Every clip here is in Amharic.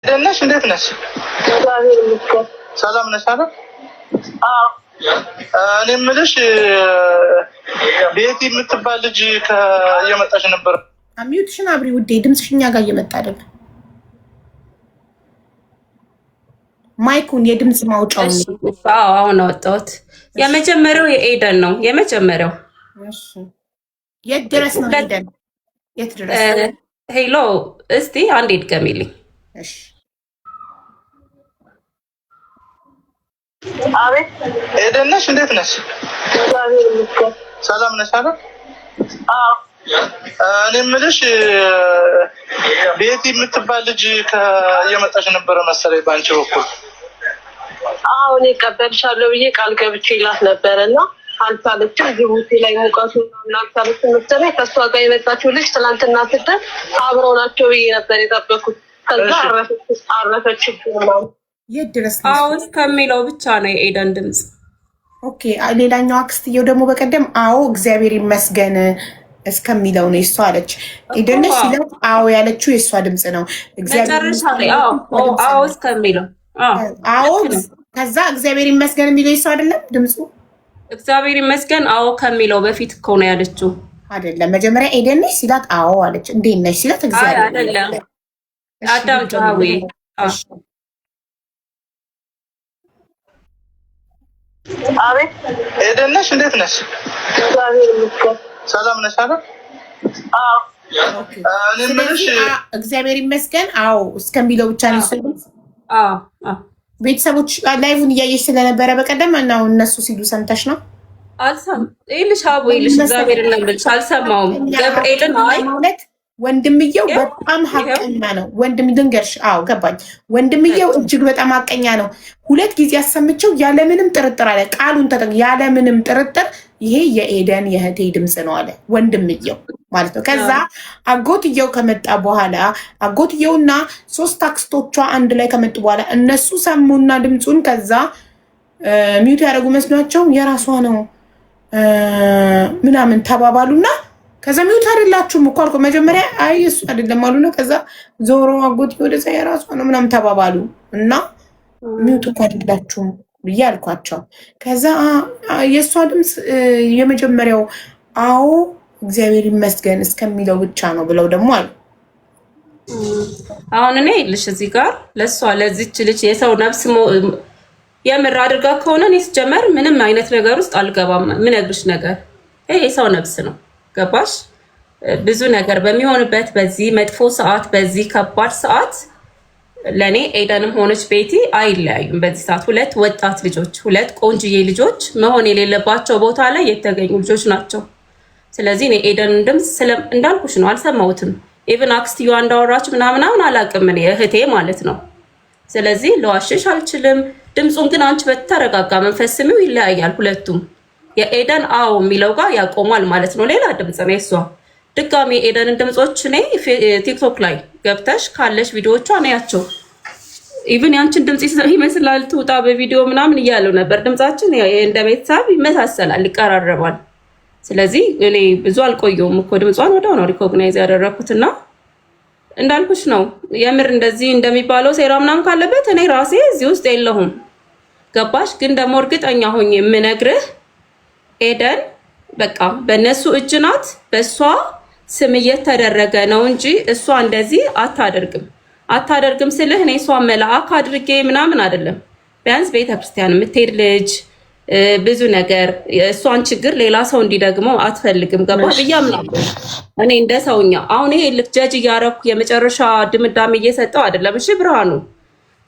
ደነሽ እንዴት ነሽ? ሰላም ነሽ አይደል? እኔ የምልሽ ቤቲ የምትባል ልጅ እየመጣች ነበር። አሚዩትሽን አብሪ ውዴ፣ ድምፅሽ እኛ ጋር እየመጣ አይደለም። ማይኩን የድምፅ ማውጫው አሁን አወጣሁት። የመጀመሪያው የኤደን ነው። የመጀመሪያው የት ድረስ ነው ኤደን? የት ድረስ? ሄሎ እስቲ አንዴ ድገሚልኝ። እሺ አቤት ኤደን ነሽ? እንዴት ነሽ? ሰላም ነሽ አይደል? እኔ የምልሽ ቤቲ የምትባል ልጅ እየመጣች ነበረ መሰለኝ በአንቺ በኩል። እኔ እቀበልሻለሁ ብዬ ቃል ገብቼ ይላት ነበረና አልቻለችም። ጅቡቲ ላይ ሙቀቱ ምናምን አልቻለችም መሰለኝ። ከእሷ ጋር የመጣችው ልጅ ትናንትና ስትል አብረው ናቸው ብዬ ነበር የጠበኩት። ከዛ አረፈችብኝ ማለት የት ድረስ ነው? አዎ እስከሚለው ብቻ ነው የኤደን ድምፅ። ኦኬ ሌላኛው አክስትየው ደግሞ በቀደም አዎ እግዚአብሔር ይመስገን እስከሚለው ነው የሷ አለች። ኤደን ሲላት አዎ ያለችው የሷ ድምፅ ነው። መጨረሻ ላይ አዎ እስከሚለው አዎ፣ ከዛ እግዚአብሔር ይመስገን የሚለው የሷ አይደለም ድምፁ። እግዚአብሔር ይመስገን አዎ ከሚለው በፊት እኮ ነው ያለችው አይደለም። መጀመሪያ ኤደን ነሽ ሲላት አዎ አለች። እንዴት ነሽ ሲላት እግዚአብሔር አይደለም። አዳም ጫዊ አቤት ኤደን ነሽ? እንዴት ነሽ? ሰላም ነሽ አይደል? እኔ የምልሽ እግዚአብሔር ይመስገን አዎ እስከሚለው ብቻ ነው እሱ። ቤተሰቦች ላይቭን እያየሽ ስለነበረ በቀደም እና እነሱ ሲሉ ሰምተሽ ነው? ይልሽ አቦ ይልሽ እግዚአብሔር እናምልሽ አልሰማውም። ገብርኤልን ማለት ወንድምየው በጣም ሀቀኛ ነው። ወንድም ድንገርሽ አዎ ገባኝ። ወንድምየው እጅግ በጣም ሀቀኛ ነው። ሁለት ጊዜ ያሰምቸው ያለምንም ጥርጥር አለ። ቃሉን ተጠቅ ያለምንም ጥርጥር ይሄ የኤደን የእህቴ ድምፅ ነው አለ ወንድምየው ማለት ነው። ከዛ አጎትየው ከመጣ በኋላ አጎትየውና ሶስት አክስቶቿ አንድ ላይ ከመጡ በኋላ እነሱ ሰሙና ድምፁን ከዛ ሚውት ያደረጉ መስሏቸው የራሷ ነው ምናምን ተባባሉና ከዛ ሚውት አይደላችሁም እኮ አልኩ መጀመሪያ አይ እሱ አይደለም አሉና ከዛ ዞሮ አጎትየው ወደዛ የራሷ ነው ምናምን ተባባሉ እና ሚውት እኮ አይደላችሁም ብዬ አልኳቸው። ከዛ የእሷ ድምፅ የመጀመሪያው አዎ እግዚአብሔር ይመስገን እስከሚለው ብቻ ነው ብለው ደግሞ አሉ። አሁን እኔ ልሽ እዚህ ጋር ለእሷ ለዚች ልጅ የሰው ነፍስ የምር አድርጋ ከሆነ እኔ ስጀመር ምንም አይነት ነገር ውስጥ አልገባም። ምነግርሽ ነገር ይሄ የሰው ነፍስ ነው። ገባሽ? ብዙ ነገር በሚሆንበት በዚህ መጥፎ ሰዓት በዚህ ከባድ ሰዓት ለኔ ኤደንም ሆነች ቤቲ አይለያዩም። በዚህ ሰዓት ሁለት ወጣት ልጆች ሁለት ቆንጅዬ ልጆች መሆን የሌለባቸው ቦታ ላይ የተገኙ ልጆች ናቸው። ስለዚህ እኔ ኤደንን ድምፅ እንዳልኩሽ ነው አልሰማሁትም። ኢቭን አክስትየዋ እንዳወራች ምናምን አላውቅም እኔ እህቴ ማለት ነው። ስለዚህ ለዋሽሽ አልችልም። ድምፁን ግን አንቺ በተረጋጋ መንፈስ ስሚው ይለያያል ሁለቱም። የኤደን አዎ የሚለው ጋር ያቆማል ማለት ነው። ሌላ ድምፅ ነው የሷ። ድጋሚ የኤደንን ድምፆች እኔ ቲክቶክ ላይ ገብተሽ ካለሽ ቪዲዮቿ ነያቸው። ኢቭን ያንቺን ድምፅ ይመስላል ትውጣ በቪዲዮ ምናምን እያለው ነበር። ድምፃችን እንደ ቤተሰብ ይመሳሰላል፣ ይቀራረባል። ስለዚህ እኔ ብዙ አልቆየውም እኮ ድምጿን ወዲያው ነው ሪኮግናይዝ ያደረኩትና እንዳልኩሽ ነው የምር እንደዚህ እንደሚባለው ሴራ ምናምን ካለበት እኔ ራሴ እዚህ ውስጥ የለሁም። ገባሽ? ግን ደግሞ እርግጠኛ ሆኜ የምነግርህ ኤደን በቃ በእነሱ እጅ ናት። በእሷ ስም እየተደረገ ነው እንጂ እሷ እንደዚህ አታደርግም ስልህ እኔ እሷ መልአክ አድርጌ ምናምን አይደለም። ቢያንስ ቤተክርስቲያን የምትሄድ ልጅ ብዙ ነገር እሷን ችግር ሌላ ሰው እንዲደግመው አትፈልግም። ገባ ብያምናለሁ እኔ እንደ ሰውኛ። አሁን ይሄ ልክ ጀጅ እያረኩ የመጨረሻ ድምዳሜ እየሰጠው አይደለም። እሺ ብርሃኑ፣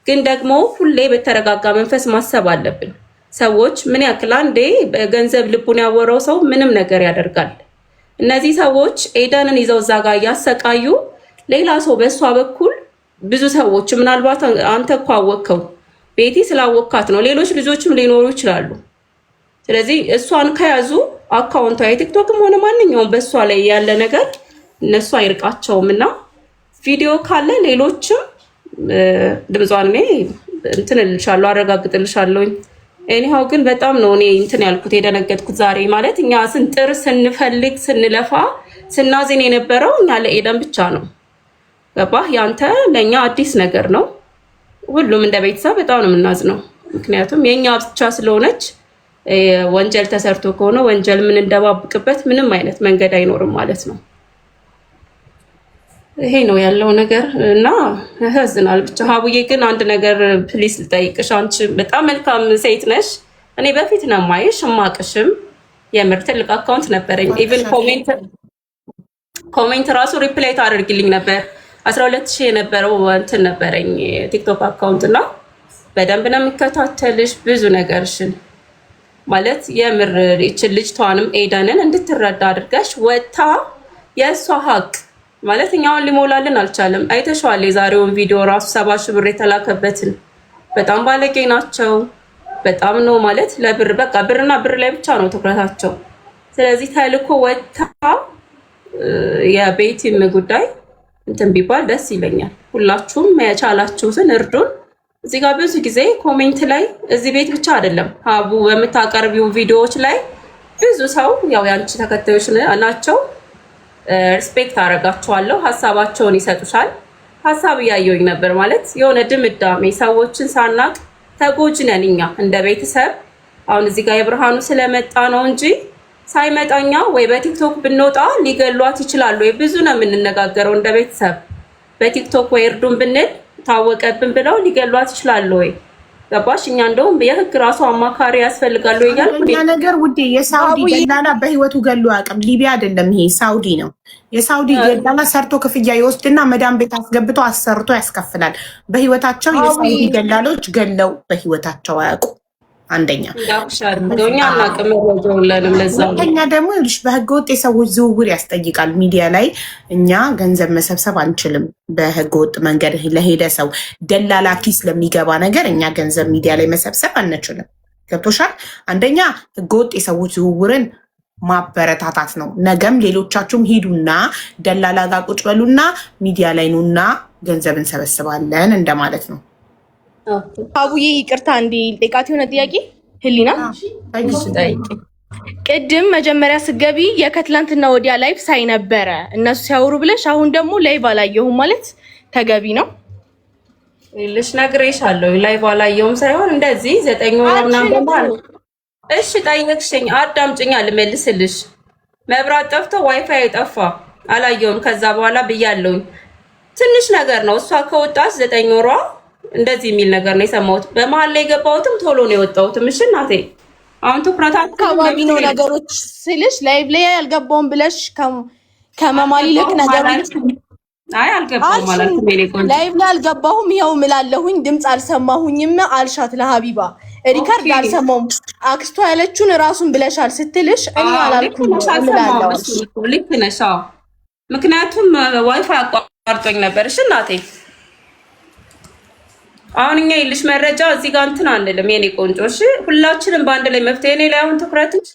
ግን ደግሞ ሁሌ በተረጋጋ መንፈስ ማሰብ አለብን። ሰዎች ምን ያክል አንዴ በገንዘብ ልቡን ያወረው ሰው ምንም ነገር ያደርጋል። እነዚህ ሰዎች ኤደንን ይዘው እዛ ጋር እያሰቃዩ ሌላ ሰው በእሷ በኩል ብዙ ሰዎች ምናልባት አንተ እኮ አወቅከው ቤቲ ስላወካት ነው። ሌሎች ልጆችም ሊኖሩ ይችላሉ። ስለዚህ እሷን ከያዙ አካውንቷ የቲክቶክም ሆነ ማንኛውም በእሷ ላይ ያለ ነገር እነሱ አይርቃቸውም እና ቪዲዮ ካለ ሌሎችም ድምጿን እኔ እንትን እልሻለሁ አረጋግጥልሻለሁኝ። ኤኒሃው ግን በጣም ነው እኔ እንትን ያልኩት የደነገጥኩት ዛሬ። ማለት እኛ ስንጥር ስንፈልግ ስንለፋ ስናዝን የነበረው እኛ ለኤደን ብቻ ነው። ገባህ? ያንተ ለእኛ አዲስ ነገር ነው። ሁሉም እንደ ቤተሰብ በጣም ነው የምናዝነው። ምክንያቱም የኛ ብቻ ስለሆነች ወንጀል ተሰርቶ ከሆነ ወንጀል ምን እንደባብቅበት ምንም አይነት መንገድ አይኖርም ማለት ነው። ይሄ ነው ያለው ነገር እና ያሳዝናል። ብቻ ሀቡዬ ግን አንድ ነገር ፕሊስ ልጠይቅሽ። አንቺ በጣም መልካም ሴት ነሽ። እኔ በፊት ነው የማይሽ እማቅሽም የምር ትልቅ አካውንት ነበረኝ። ኢቭን ኮሜንት ራሱ ሪፕላይ ታደርግልኝ ነበር። 12000 የነበረው እንትን ነበረኝ ቲክቶክ አካውንት እና በደንብ ነው የሚከታተልሽ ብዙ ነገርሽን ማለት የምር ይችን ልጅቷንም ኤደንን እንድትረዳ አድርገሽ ወታ የእሷ ሀቅ ማለት እኛውን ሊሞላልን አልቻለም። አይተሽዋል የዛሬውን ቪዲዮ ራሱ 70 ሺህ ብር የተላከበትን። በጣም ባለጌ ናቸው። በጣም ነው ማለት ለብር በቃ ብርና ብር ላይ ብቻ ነው ትኩረታቸው። ስለዚህ ተልኮ ወታ የቤቲም ጉዳይ እንትን ቢባል ደስ ይለኛል። ሁላችሁም የቻላችሁትን እርዱን። እዚህ ጋር ብዙ ጊዜ ኮሜንት ላይ እዚህ ቤት ብቻ አይደለም ሀቡ በምታቀርቢው ቪዲዮዎች ላይ ብዙ ሰው ያው ያንቺ ተከታዮች ናቸው። ሪስፔክት አደርጋቸዋለሁ። ሀሳባቸውን ይሰጡሻል። ሀሳብ እያየሁኝ ነበር ማለት የሆነ ድምዳሜ ሰዎችን ሳናቅ ተጎጂ ነን እኛ እንደ ቤተሰብ። አሁን እዚህ ጋር የብርሃኑ ስለመጣ ነው እንጂ ሳይመጣኛ ወይ በቲክቶክ ብንወጣ ሊገሏት ይችላሉ ወይ ብዙ ነው የምንነጋገረው እንደ ቤተሰብ። በቲክቶክ ወይ እርዱን ብንል ታወቀብን ብለው ሊገሏት ይችላሉ ወይ ገባሽ? እኛ እንደውም የህግ ራሱ አማካሪ ያስፈልጋሉ እያልኩ ያ ነገር ውዴ የሳውዲ ደላላ በህይወቱ ገሎ አቅም ሊቢያ አይደለም ይሄ ሳውዲ ነው። የሳውዲ ደላላ ሰርቶ ክፍያ ይወስድና መዳም ቤት አስገብቶ አሰርቶ ያስከፍላል። በህይወታቸው የሳውዲ ደላሎች ገለው በህይወታቸው አያውቁ። አንደኛ ሁለተኛ ደግሞ በህገወጥ የሰዎች ዝውውር ያስጠይቃል። ሚዲያ ላይ እኛ ገንዘብ መሰብሰብ አንችልም። በህገወጥ መንገድ ለሄደ ሰው ደላላ ኪስ ለሚገባ ነገር እኛ ገንዘብ ሚዲያ ላይ መሰብሰብ አንችልም። ገብቶሻል? አንደኛ ህገወጥ የሰዎች ዝውውርን ማበረታታት ነው። ነገም ሌሎቻችሁም ሂዱና ደላላ ጋር ቁጭ በሉና ሚዲያ ላይ ኑና ገንዘብ እንሰበስባለን እንደማለት ነው። አቡዬ ይቅርታ እንዲጠይቃት የሆነ ጥያቄ ህሊና ቅድም መጀመሪያ ስገቢ የከትላንትና ወዲያ ላይቭ ሳይ ነበረ እነሱ ሲያወሩ ብለሽ አሁን ደግሞ ላይቭ አላየሁም ማለት ተገቢ ነው? ልሽ ነግሬሻለሁ። ላይቭ አላየሁም ሳይሆን እንደዚህ 9 ወር ምናምን ማለት እሺ ጠይቅሽኝ አዳምጪኝ ልመልስልሽ። መብራት ጠፍቶ ዋይፋይ ጠፋ አላየሁም ከዛ በኋላ ብያለሁኝ። ትንሽ ነገር ነው እሷ ከወጣች 9 ወሯ እንደዚህ የሚል ነገር ነው የሰማሁት። በመሀል ላይ የገባሁትም ቶሎ ነው የወጣሁትም። እሺ እናቴ አሁን ትኩረታችሁ አካባቢ ነው ነገሮች ስልሽ ላይቭ ላይ አልገባውም ብለሽ ከመማል ይልቅ ነገሮች አይ አልገባሁም ማለት ነው። ላይቭ ላይ አልገባሁም ይኸው እምላለሁኝ ድምፅ አልሰማሁኝም አልሻት ለሀቢባ ሪካርድ አልሰማሁም አክስቷ ያለችውን ራሱን ብለሻል ስትልሽ እኔ አላልኩም እምላለሁ። ልክ ነሽ። ምክንያቱም ዋይፋይ አቋርጦኝ ነበር። እሺ እናቴ አሁን እኛ ይልሽ መረጃ እዚህ ጋር እንትን አንልም የኔ ቆንጆ። እሺ ሁላችንም በአንድ ላይ መፍትሄ እኔ ላይ አሁን ትኩረትሽ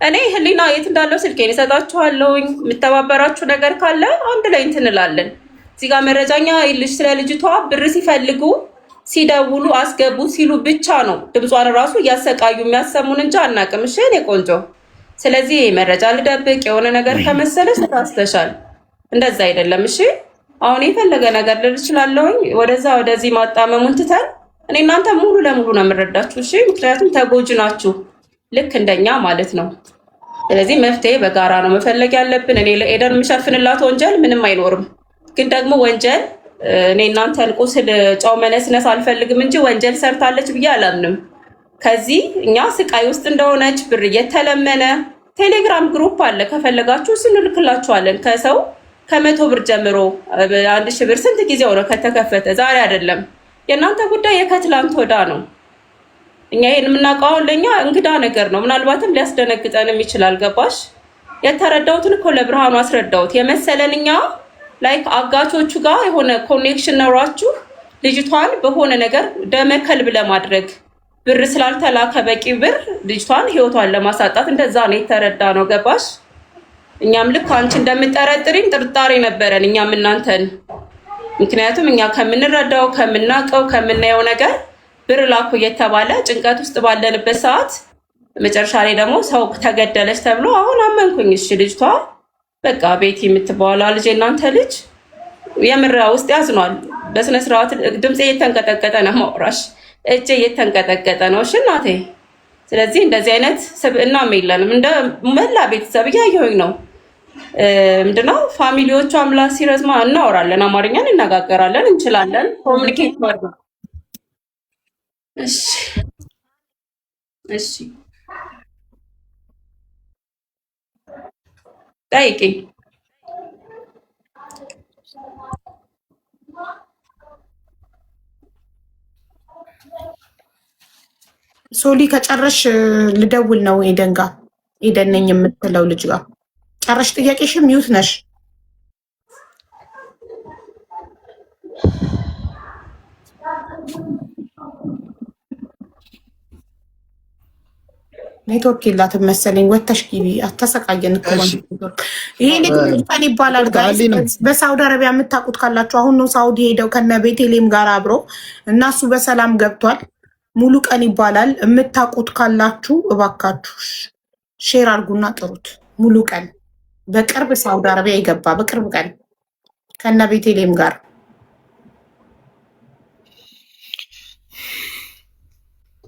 እኔ ህሊና የት እንዳለው ስልኬን እሰጣችኋለሁኝ። የምተባበራችሁ ነገር ካለ አንድ ላይ እንትን እንላለን። እዚህ ጋር መረጃኛ ይልሽ ስለ ልጅቷ ብር ሲፈልጉ ሲደውሉ አስገቡ ሲሉ ብቻ ነው ድምጿን ራሱ እያሰቃዩ የሚያሰሙን እንጂ አናውቅም። እሺ የኔ ቆንጆ ስለዚህ መረጃ ልደብቅ የሆነ ነገር ከመሰለሽ ተሳስተሻል። እንደዛ አይደለም። እሺ አሁን የፈለገ ነገር ልል እችላለሁኝ። ወደዛ ወደዚህ ማጣመሙን ትተን እኔ እናንተ ሙሉ ለሙሉ ነው የምረዳችሁ። እሺ ምክንያቱም ተጎጂ ናችሁ ልክ እንደኛ ማለት ነው። ስለዚህ መፍትሄ በጋራ ነው መፈለግ ያለብን። እኔ ለኤደን የምሸፍንላት ወንጀል ምንም አይኖርም፣ ግን ደግሞ ወንጀል እኔ እናንተን ቁስል ጨው መነስነስ አልፈልግም እንጂ ወንጀል ሰርታለች ብዬ አላምንም። ከዚህ እኛ ስቃይ ውስጥ እንደሆነች ብር እየተለመነ ቴሌግራም ግሩፕ አለ ከፈለጋችሁ ስንልክላችኋለን። ከሰው ከ100 ብር ጀምሮ 1000 ብር ስንት ጊዜ ሆነ ከተከፈተ? ዛሬ አይደለም። የእናንተ ጉዳይ የከትላንት ወዳ ነው። እኛ ይሄን የምናውቀው ለኛ እንግዳ ነገር ነው። ምናልባትም ሊያስደነግጠንም ይችላል። ገባሽ? የተረዳሁትን እኮ ለብርሃኑ አስረዳሁት የመሰለን እኛ ላይክ አጋቾቹ ጋር የሆነ ኮኔክሽን ኖሯችሁ ልጅቷን በሆነ ነገር ደመከልብ ለማድረግ ብር ስላልተላከ በቂ ብር ልጅቷን ህይወቷን ለማሳጣት እንደዛ ነው የተረዳ ነው። ገባሽ? እኛም ልክ አንቺ እንደምጠረጥሪን ጥርጣሬ ነበረን እኛም እናንተን። ምክንያቱም እኛ ከምንረዳው ከምናውቀው ከምናየው ነገር ብር ላኩ እየተባለ ጭንቀት ውስጥ ባለንበት ሰዓት መጨረሻ ላይ ደግሞ ሰው ተገደለች ተብሎ አሁን አመንኩኝ። እሺ ልጅቷ በቃ ቤቲ የምትባለው ልጅ እናንተ ልጅ የምራ ውስጥ ያዝኗል። በስነ ስርዓት ድምጼ እየተንቀጠቀጠ ነው ማውራሽ፣ እጄ እየተንቀጠቀጠ ነው። እሺ እናቴ። ስለዚህ እንደዚህ አይነት ስብዕናም የለንም። እንደ መላ ቤተሰብ እያየሁኝ ነው። ምንድነው ፋሚሊዎቹ አምላክ ሲረዝማ እናወራለን፣ አማርኛ እንነጋገራለን፣ እንችላለን ኮሙኒኬት ማድረግ። እሺ እሺ ጠይቂኝ። ሶሊ ከጨረሽ ልደውል ነው ኤደን ጋር። ኤደን ነኝ የምትለው ልጅ ጋር ጨረሽ ጥያቄሽ? ሚዩት ነሽ። ኔትወርክ የላትም መሰለኝ። ወተሽ ጊቢ አታሰቃየን እኮ ይሄ ልጅ ይባላል። ጋይስ በሳውዲ አረቢያ የምታውቁት ካላችሁ አሁን ነው ሳውዲ ሄደው ከነ ቤቴሌም ጋር አብሮ እና እሱ በሰላም ገብቷል። ሙሉ ቀን ይባላል። የምታውቁት ካላችሁ እባካችሁ ሼር አድርጉና ጥሩት። ሙሉ ቀን በቅርብ ሳውዲ አረቢያ የገባ በቅርብ ቀን ከነ ቤቴሌም ጋር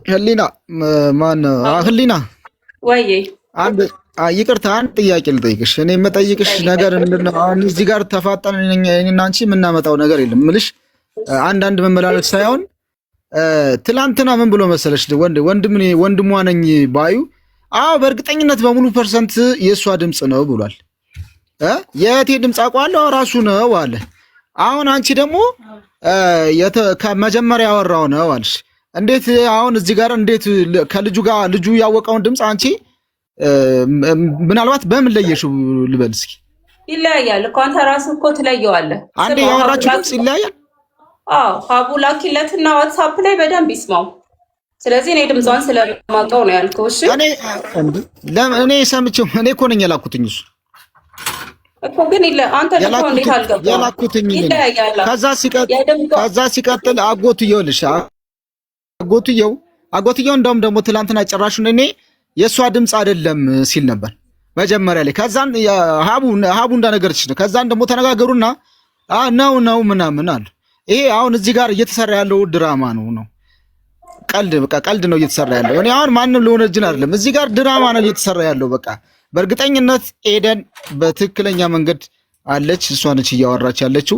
ህሊና ማን ህሊና ወይ አንድ ይቅርታ፣ አንድ ጥያቄ ልጠይቅሽ። እኔ የምጠይቅሽ ነገር ምንድነው? አሁን እዚህ ጋር ተፋጠን እኔና አንቺ የምናመጣው ነገር የለም ምልሽ አንዳንድ መመላለስ ሳይሆን ትላንትና ምን ብሎ መሰለሽ ወንድሟ ነኝ ባዩ አዎ በእርግጠኝነት በሙሉ ፐርሰንት የእሷ ድምፅ ነው ብሏል። የእቴ ድምፅ አውቀዋለሁ ራሱ ነው አለ። አሁን አንቺ ደግሞ ከመጀመሪያ ያወራው ነው አልሽ። እንዴት አሁን እዚህ ጋር እንዴት ከልጁ ጋር ልጁ ያወቀውን ድምፅ አንቺ ምናልባት በምን ለየሽው ልበል እስኪ? ይለያያል እኮ አንተ ራስህ እኮ ትለየዋለህ። አንዴ ያወራችሁ ድምፅ ይለያያል። አዎ ሀቡ ላኪለትና ዋትስአፕ ላይ በደንብ ይስማው። ስለዚህ እኔ ድምጿን ስለማውቀው ነው ያልከው። እሺ እኔ ሰምቼው እኔ እኮ ነኝ የላኩትኝ እሱ እኮ ግን አንተ ደግሞ እንዴት አልገባም? የላኩትኝ ይለያያል። ከዛ ሲቀጥል አጎትየው እንደውም ደግሞ ትላንትና ጭራሹን እኔ የእሷ ድምፅ አይደለም ሲል ነበር መጀመሪያ ላይ። ከዛን ሀቡ እንዳነገረች ነው። ከዛን ደግሞ ተነጋገሩና ነው ምናምን አሉ። ይሄ አሁን እዚህ ጋር እየተሰራ ያለው ድራማ ነው። ቀልድ በቃ ቀልድ ነው እየተሰራ ያለው። እኔ አሁን ማንም ለሆነ እጅን አይደለም፣ እዚህ ጋር ድራማ ነው እየተሰራ ያለው። በቃ በእርግጠኝነት ኤደን በትክክለኛ መንገድ አለች። እሷ ነች እያወራች ያለችው።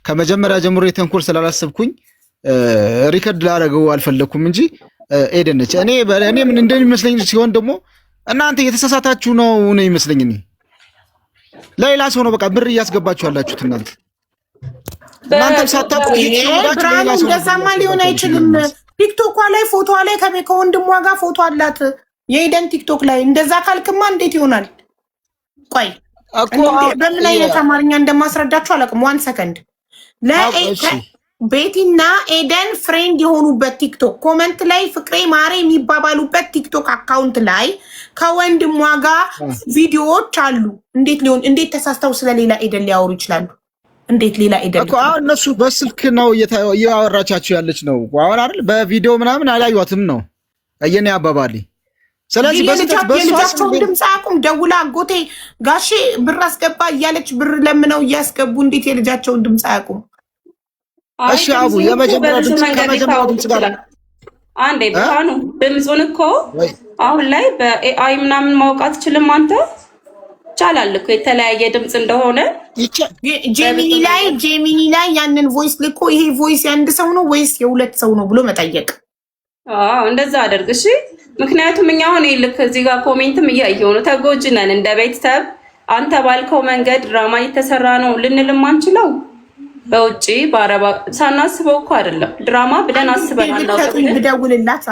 ከመጀመሪያ ጀምሮ የተንኮል ስላላሰብኩኝ ሪከርድ ላደረገው አልፈለኩም እንጂ ኤደን ነች። እኔ ምን እንደሚመስለኝ ሲሆን ደግሞ እናንተ የተሳሳታችሁ ነው ይመስለኝ። እኔ ለሌላ ሰው ነው በቃ ብር እያስገባችሁ ያላችሁት እናንተም ሳታውቁ ብርሃኑ። እንደዛማ ሊሆን አይችልም። ቲክቶኳ ላይ ፎቶ ላይ ከወንድሟ ጋር ፎቶ አላት የኤደን ቲክቶክ ላይ። እንደዛ ካልክማ እንዴት ይሆናል? ቆይ በምን አይነት አማርኛ እንደማስረዳችሁ አላውቅም። ዋን ሰከንድ ቤቲና ኤደን ፍሬንድ የሆኑበት ቲክቶክ ኮመንት ላይ ፍቅሬ ማሬ የሚባባሉበት ቲክቶክ አካውንት ላይ ከወንድሟ ጋር ቪዲዮዎች አሉ። እንዴት ተሳስተው ስለሌላ ኤደን ሊያወሩ ይችላሉ? እንዴት ሌላ ኤደን እኮ አሁን እነሱ በስልክ ነው እያወራቻችሁ ያለች ነው አሁን አይደል? በቪዲዮ ምናምን አላዩዋትም ነው የኔ አባባሊ። ስለዚህ የልጃቸውን ድምፅ አያውቁም። ደውላ አጎቴ ጋሼ ብር አስገባ እያለች ብር ለምነው እያስገቡ እንዴት የልጃቸውን ድምፅ አያውቁም? እሺ አቡ የመጀመሪያ ድምፅ ከመጀመሪያው ድምፅ ጋር አንዴ ብርሃኑ ድምፁን እኮ አሁን ላይ በኤአይ ምናምን ማወቅ አትችልም አንተ? ይቻላል እኮ የተለያየ ድምፅ እንደሆነ ጄሚኒ ላይ ያንን ቮይስ ልኮ ይሄ ቮይስ የአንድ ሰው ነው ወይስ የሁለት ሰው ነው ብሎ መጠየቅ። እንደዛ አደርግ እሺ። ምክንያቱም እኛ አሁን ልክ እዚህ ጋር ኮሜንትም እያየሁ ነው። ተጎጂ ነን እንደ ቤተሰብ። አንተ ባልከው መንገድ ድራማ እየተሰራ ነው ልንልም አንችለው። በውጪ በአረባ ሳናስበው እኮ አይደለም ድራማ ብለን አስበን አናውቅም። ልደውልላት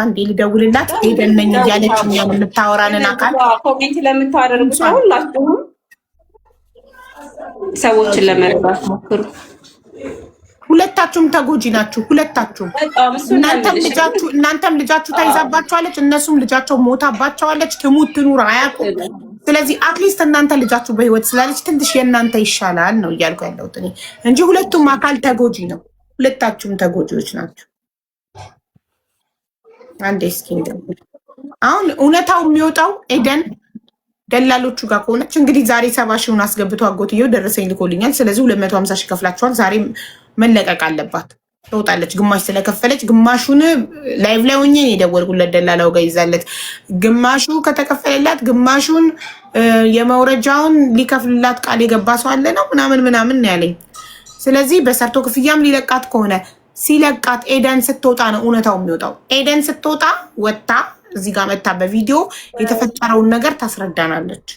ኤደን ነኝ እያለች የምታወራንን አካል ኮሜንት ለምታደርጉ ሰው ሁላችሁም ሰዎችን ለመረዳት ሞክሩ። ሁለታችሁም ተጎጂ ናችሁ። ሁለታችሁም እናንተም ልጃችሁ ተይዛባችኋለች፣ እነሱም ልጃቸው ሞታባቸዋለች። ትሙት ትኑር አያውቁም። ስለዚህ አትሊስት እናንተ ልጃችሁ በህይወት ስላለች ትንሽ የእናንተ ይሻላል ነው እያልኩ ያለሁት እኔ እንጂ ሁለቱም አካል ተጎጂ ነው። ሁለታችሁም ተጎጂዎች ናቸው። አንዴ እስኪ አሁን እውነታው የሚወጣው ኤደን ደላሎቹ ጋር ከሆነች እንግዲህ ዛሬ 70 ሺውን አስገብቶ አጎትየው ደረሰኝ ልኮልኛል። ስለዚህ 250 ሺህ ከፍላችኋል። ዛሬ መለቀቅ አለባት። ትወጣለች። ግማሽ ስለከፈለች ግማሹን ላይቭ ላይ ሆኜ የደወልኩለት ደላላው ጋር ይዛለት፣ ግማሹ ከተከፈለላት ግማሹን የመውረጃውን ሊከፍልላት ቃል የገባ ሰው አለ ነው ምናምን ያለኝ። ስለዚህ በሰርቶ ክፍያም ሊለቃት ከሆነ ሲለቃት ኤደን ስትወጣ ነው እውነታው የሚወጣው። ኤደን ስትወጣ ወጥታ እዚህ ጋር መታ በቪዲዮ የተፈጠረውን ነገር ታስረዳናለች።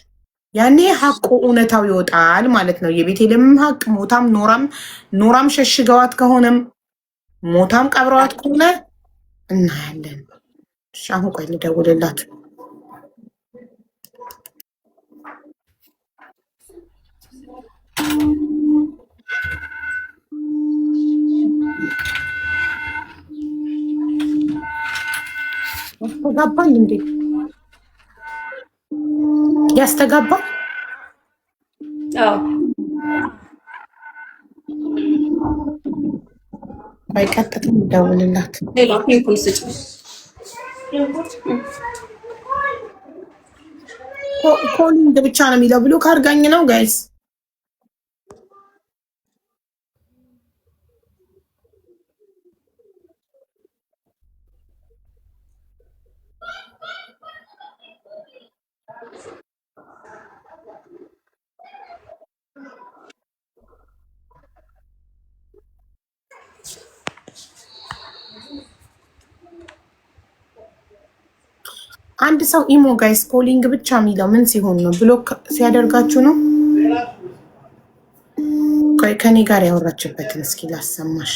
ያኔ ሀቁ እውነታው ይወጣል ማለት ነው። የቤቴልም ሀቅ ሞታም ኖራም ሸሽገዋት ከሆነም ሞታም ቀብረዋት ከሆነ እናያለን። አሁን ቆይ ልደውልላት። ያስተጋባል እንዴ? ያስተጋባል? አዎ አይቀጥልም። ደውልላት። ኮሊንግ ብቻ ነው የሚለው ብሎ ካርጋኝ ነው ጋይስ። አንድ ሰው ኢሞ ጋይስ ኮሊንግ ብቻ የሚለው ምን ሲሆን ነው? ብሎክ ሲያደርጋችሁ ነው? ቆይ ከኔ ጋር ያወራችበትን እስኪ ላሰማሽ።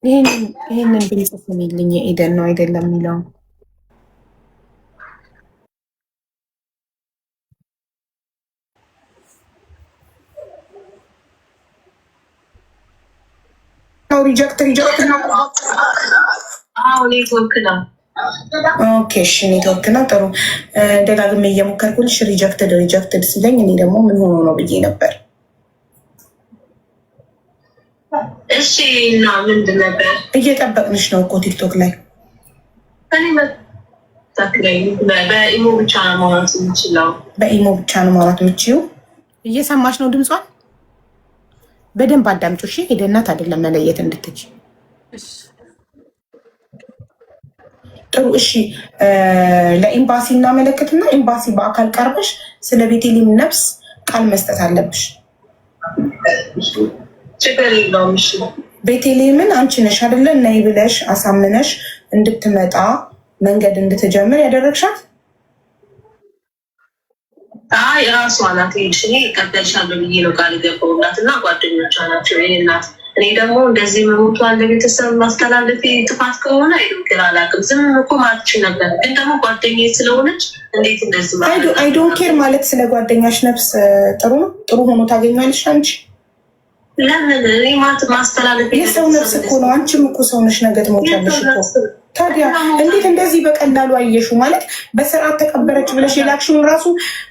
ይሄንን ብንጽፍ የሚልኝ የኤደን ነው አይደለም የሚለው ሪጀክት ነው። ኔትወርክ ነው። ኦኬ እሺ፣ ኔትወርክ ነው። ጥሩ ደጋግሜ እየሞከርኩልሽ ሪጀክትድ ሲለኝ እኔ ደግሞ ምን ሆኖ ነው ብዬ ነበር። እሺ እና ምንድን ነበር? እየጠበቅንሽ ነው እኮ ቲክቶክ ላይ በኢሞ ብቻ ነው ማውራት የምችለው። በኢሞ ብቻ ነው ማውራት የምችው። እየሰማሽ ነው ድምጿን? በደንብ አዳምጪ እሺ። ሄደናት አይደለም መለየት እንድትች። ጥሩ እሺ። ለኤምባሲ እናመለክትና ኤምባሲ በአካል ቀርበሽ ስለ ቤቴልሔም ነፍስ ቃል መስጠት አለብሽ። ችግር የለውም። እሺ ቤቴልሔምን አንቺ ነሽ አይደለ ነይ ብለሽ አሳምነሽ እንድትመጣ መንገድ እንድትጀምር ያደረግሻት? የራሷ ናት። ሄድሽ እኔ እቀበልሻለሁ ብዬ ነው ቃል የገባሁላት እና ጓደኞቿ ናቸው የእኔ እናት። እኔ ደግሞ እንደዚህ መሞቷን ለቤተሰብ ማስተላለፍ ጥፋት ከሆነ አይዶንኬር አላውቅም። ዝም እኮ ማለት ነበር፣ ግን ደግሞ ጓደኛዬ ስለሆነች እንዴት እንደዚህ ማለት አይዶንኬር ማለት ስለ ጓደኛሽ ነፍስ ጥሩ ነው፣ ጥሩ ሆኖ ታገኛለሽ አንቺ። ለምን እኔ ማስተላለፍ የሰው ነፍስ እኮ ነው። አንቺም እኮ ሰው ነሽ፣ ነገ ትሞቻለሽ እኮ። ታዲያ እንዴት እንደዚህ በቀላሉ አየሹ? ማለት በስርዓት ተቀበረች ብለሽ የላክሽውን ራሱ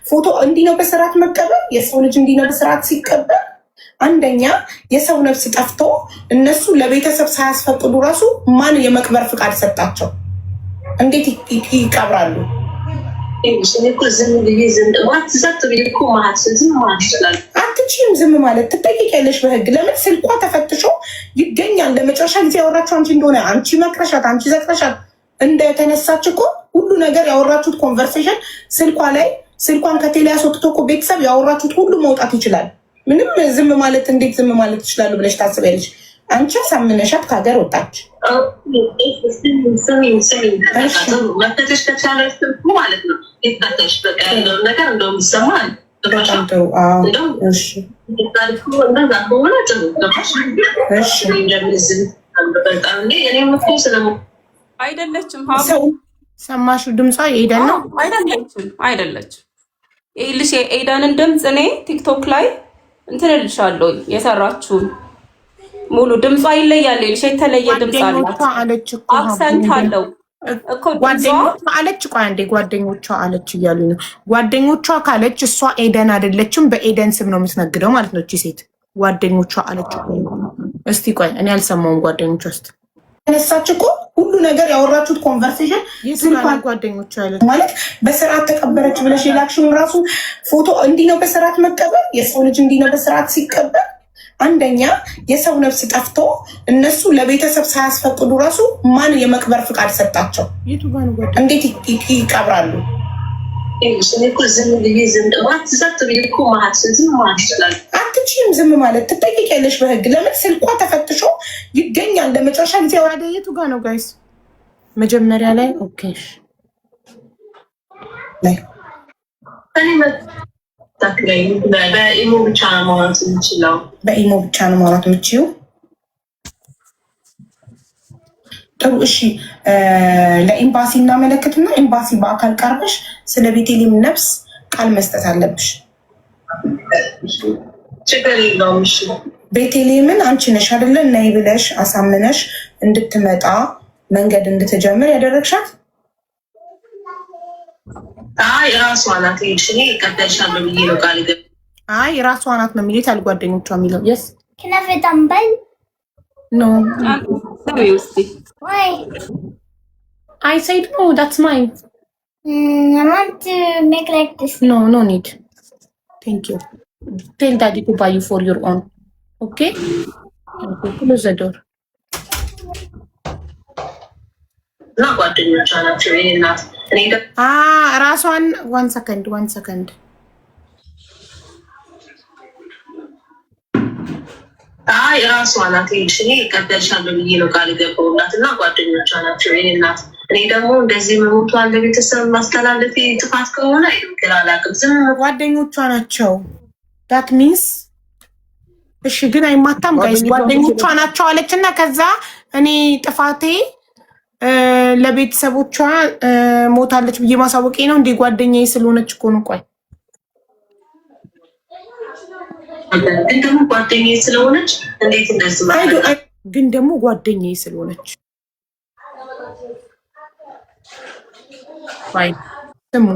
ፎቶ እንዲህ ነው በስርዓት መቀበል? የሰው ልጅ እንዲህ ነው በስርዓት ሲቀበል? አንደኛ የሰው ነፍስ ጠፍቶ እነሱ ለቤተሰብ ሳያስፈቅዱ ራሱ ማን የመቅበር ፍቃድ ሰጣቸው? እንዴት ይቀብራሉ? አትችይም ዝም ማለት፣ ትጠይቂያለሽ በህግ። ለምን ስልኳ ተፈትሾ ይገኛል። ለመጨረሻ ጊዜ ያወራችሁ አንቺ እንደሆነ አንቺ መክረሻት፣ አንቺ ዘክረሻት እንደተነሳች እኮ ሁሉ ነገር ያወራችሁት ኮንቨርሴሽን ስልኳ ላይ፣ ስልኳን ከቴሌ ያስወጥቶ እኮ ቤተሰብ ያወራችሁት ሁሉ መውጣት ይችላል። ምንም ዝም ማለት እንዴት ዝም ማለት ይችላሉ ብለሽ ታስቢያለሽ? አንቺ ሳምነሻት ከሀገር ወጣች። መፈተሽ ከቻለሽ ማለት ነው ይፈተሽ። በቃ ያለውን ነገር እንደውም ይሰማል። በጣም ጥሩ። አይደለችም። ሰማሹ ድምጿ የኤደን ነው። አይደለችም። ይኸውልሽ የኤደንን ድምፅ እኔ ቲክቶክ ላይ እንትን እልሻለሁ የሰራችውን ሙሉ ድምጿ ይለያል። ይልሽ የተለየ ድምፅ አላት፣ አክሰንት አለው እኮ ጓደኞቿ አለች። ቆይ አንዴ ጓደኞቿ አለች እያሉ ነው። ጓደኞቿ ካለች እሷ ኤደን አይደለችም፣ በኤደን ስም ነው የምትነግደው ማለት ነው እቺ ሴት። ጓደኞቿ አለች። እስቲ ቆይ እኔ አልሰማውም። ጓደኞቿ ውስጥ ተነሳች እኮ ሁሉ ነገር ያወራችሁት ኮንቨርሴሽን ስልኳን ጓደኞች አለ ማለት በስርዓት ተቀበረች ብለሽ የላክሽውን ራሱ ፎቶ እንዲህ ነው በስርዓት መቀበል። የሰው ልጅ እንዲህ ነው በስርዓት ሲቀበል። አንደኛ የሰው ነፍስ ጠፍቶ እነሱ ለቤተሰብ ሳያስፈቅዱ ራሱ ማን የመቅበር ፍቃድ ሰጣቸው? እንዴት ይቀብራሉ? አትችይም ዝም ማለት ትጠይቂያለሽ በህግ። ለምን ስልኳ ተፈትሾ ይገኛል። ለመጨረሻ ጊዜ የቱ ጋ ነው ጋይስ? መጀመሪያ ላይ ኦኬ በኢሞ ብቻ ነው ማውራት የምችለው። በኢሞ ብቻ ነው ማውራት የምችይው? ጥሩ እሺ። ለኤምባሲ እናመለክትና ኤምባሲ በአካል ቀርበሽ ስለ ቤቴሌም ነፍስ ቃል መስጠት አለብሽ። ችግር የለውም። እሺ ቤቴሌምን አንቺ ነሽ አይደለ ነይ ብለሽ አሳምነሽ እንድትመጣ መንገድ እንድትጀምር ያደረግሻት? አይ ራሷ ናት። እኔ እቀበልሻለሁ ብዬ ነው ቃል ገብ አይ ራሷ ናት ነው የሚሉት አልጓደኞቿ የሚለው የስ ከነፈታምበል ኖ Why? I said no, that's mine. I want to make like this. No need. Thank you. Tell daddy to buy you for your own. Okay? Okay, close the door. እና ጓደኞቿ ናቸው የኔ እናት። ራሷን one second. አይ ራሷ ናት። እኔ እቀበልሻለሁ ብዬ ነው ቃል ገባሁላት እና ጓደኞቿ ናቸው የኔ እናት። እኔ ደግሞ እንደዚህ መሞቷን ለቤተሰብ ማስተላለፍ ጥፋት ከሆነ አይደል አላውቅም። ዝም ጓደኞቿ ናቸው that means እሺ፣ ግን አይማታም ጋይስ። ጓደኞቿ ናቸው አለችና ከዛ እኔ ጥፋቴ ለቤተሰቦቿ ሞታለች ብዬ ማሳወቄ ነው እንዴ? ጓደኛዬ ስለሆነች እኮ ነው። ቆይ ግን ደግሞ ጓደኛዬ ስለሆነች እንዴት እንደዚህ ማለት ግን ደግሞ ጓደኛዬ ስለሆነች አይ ስሙ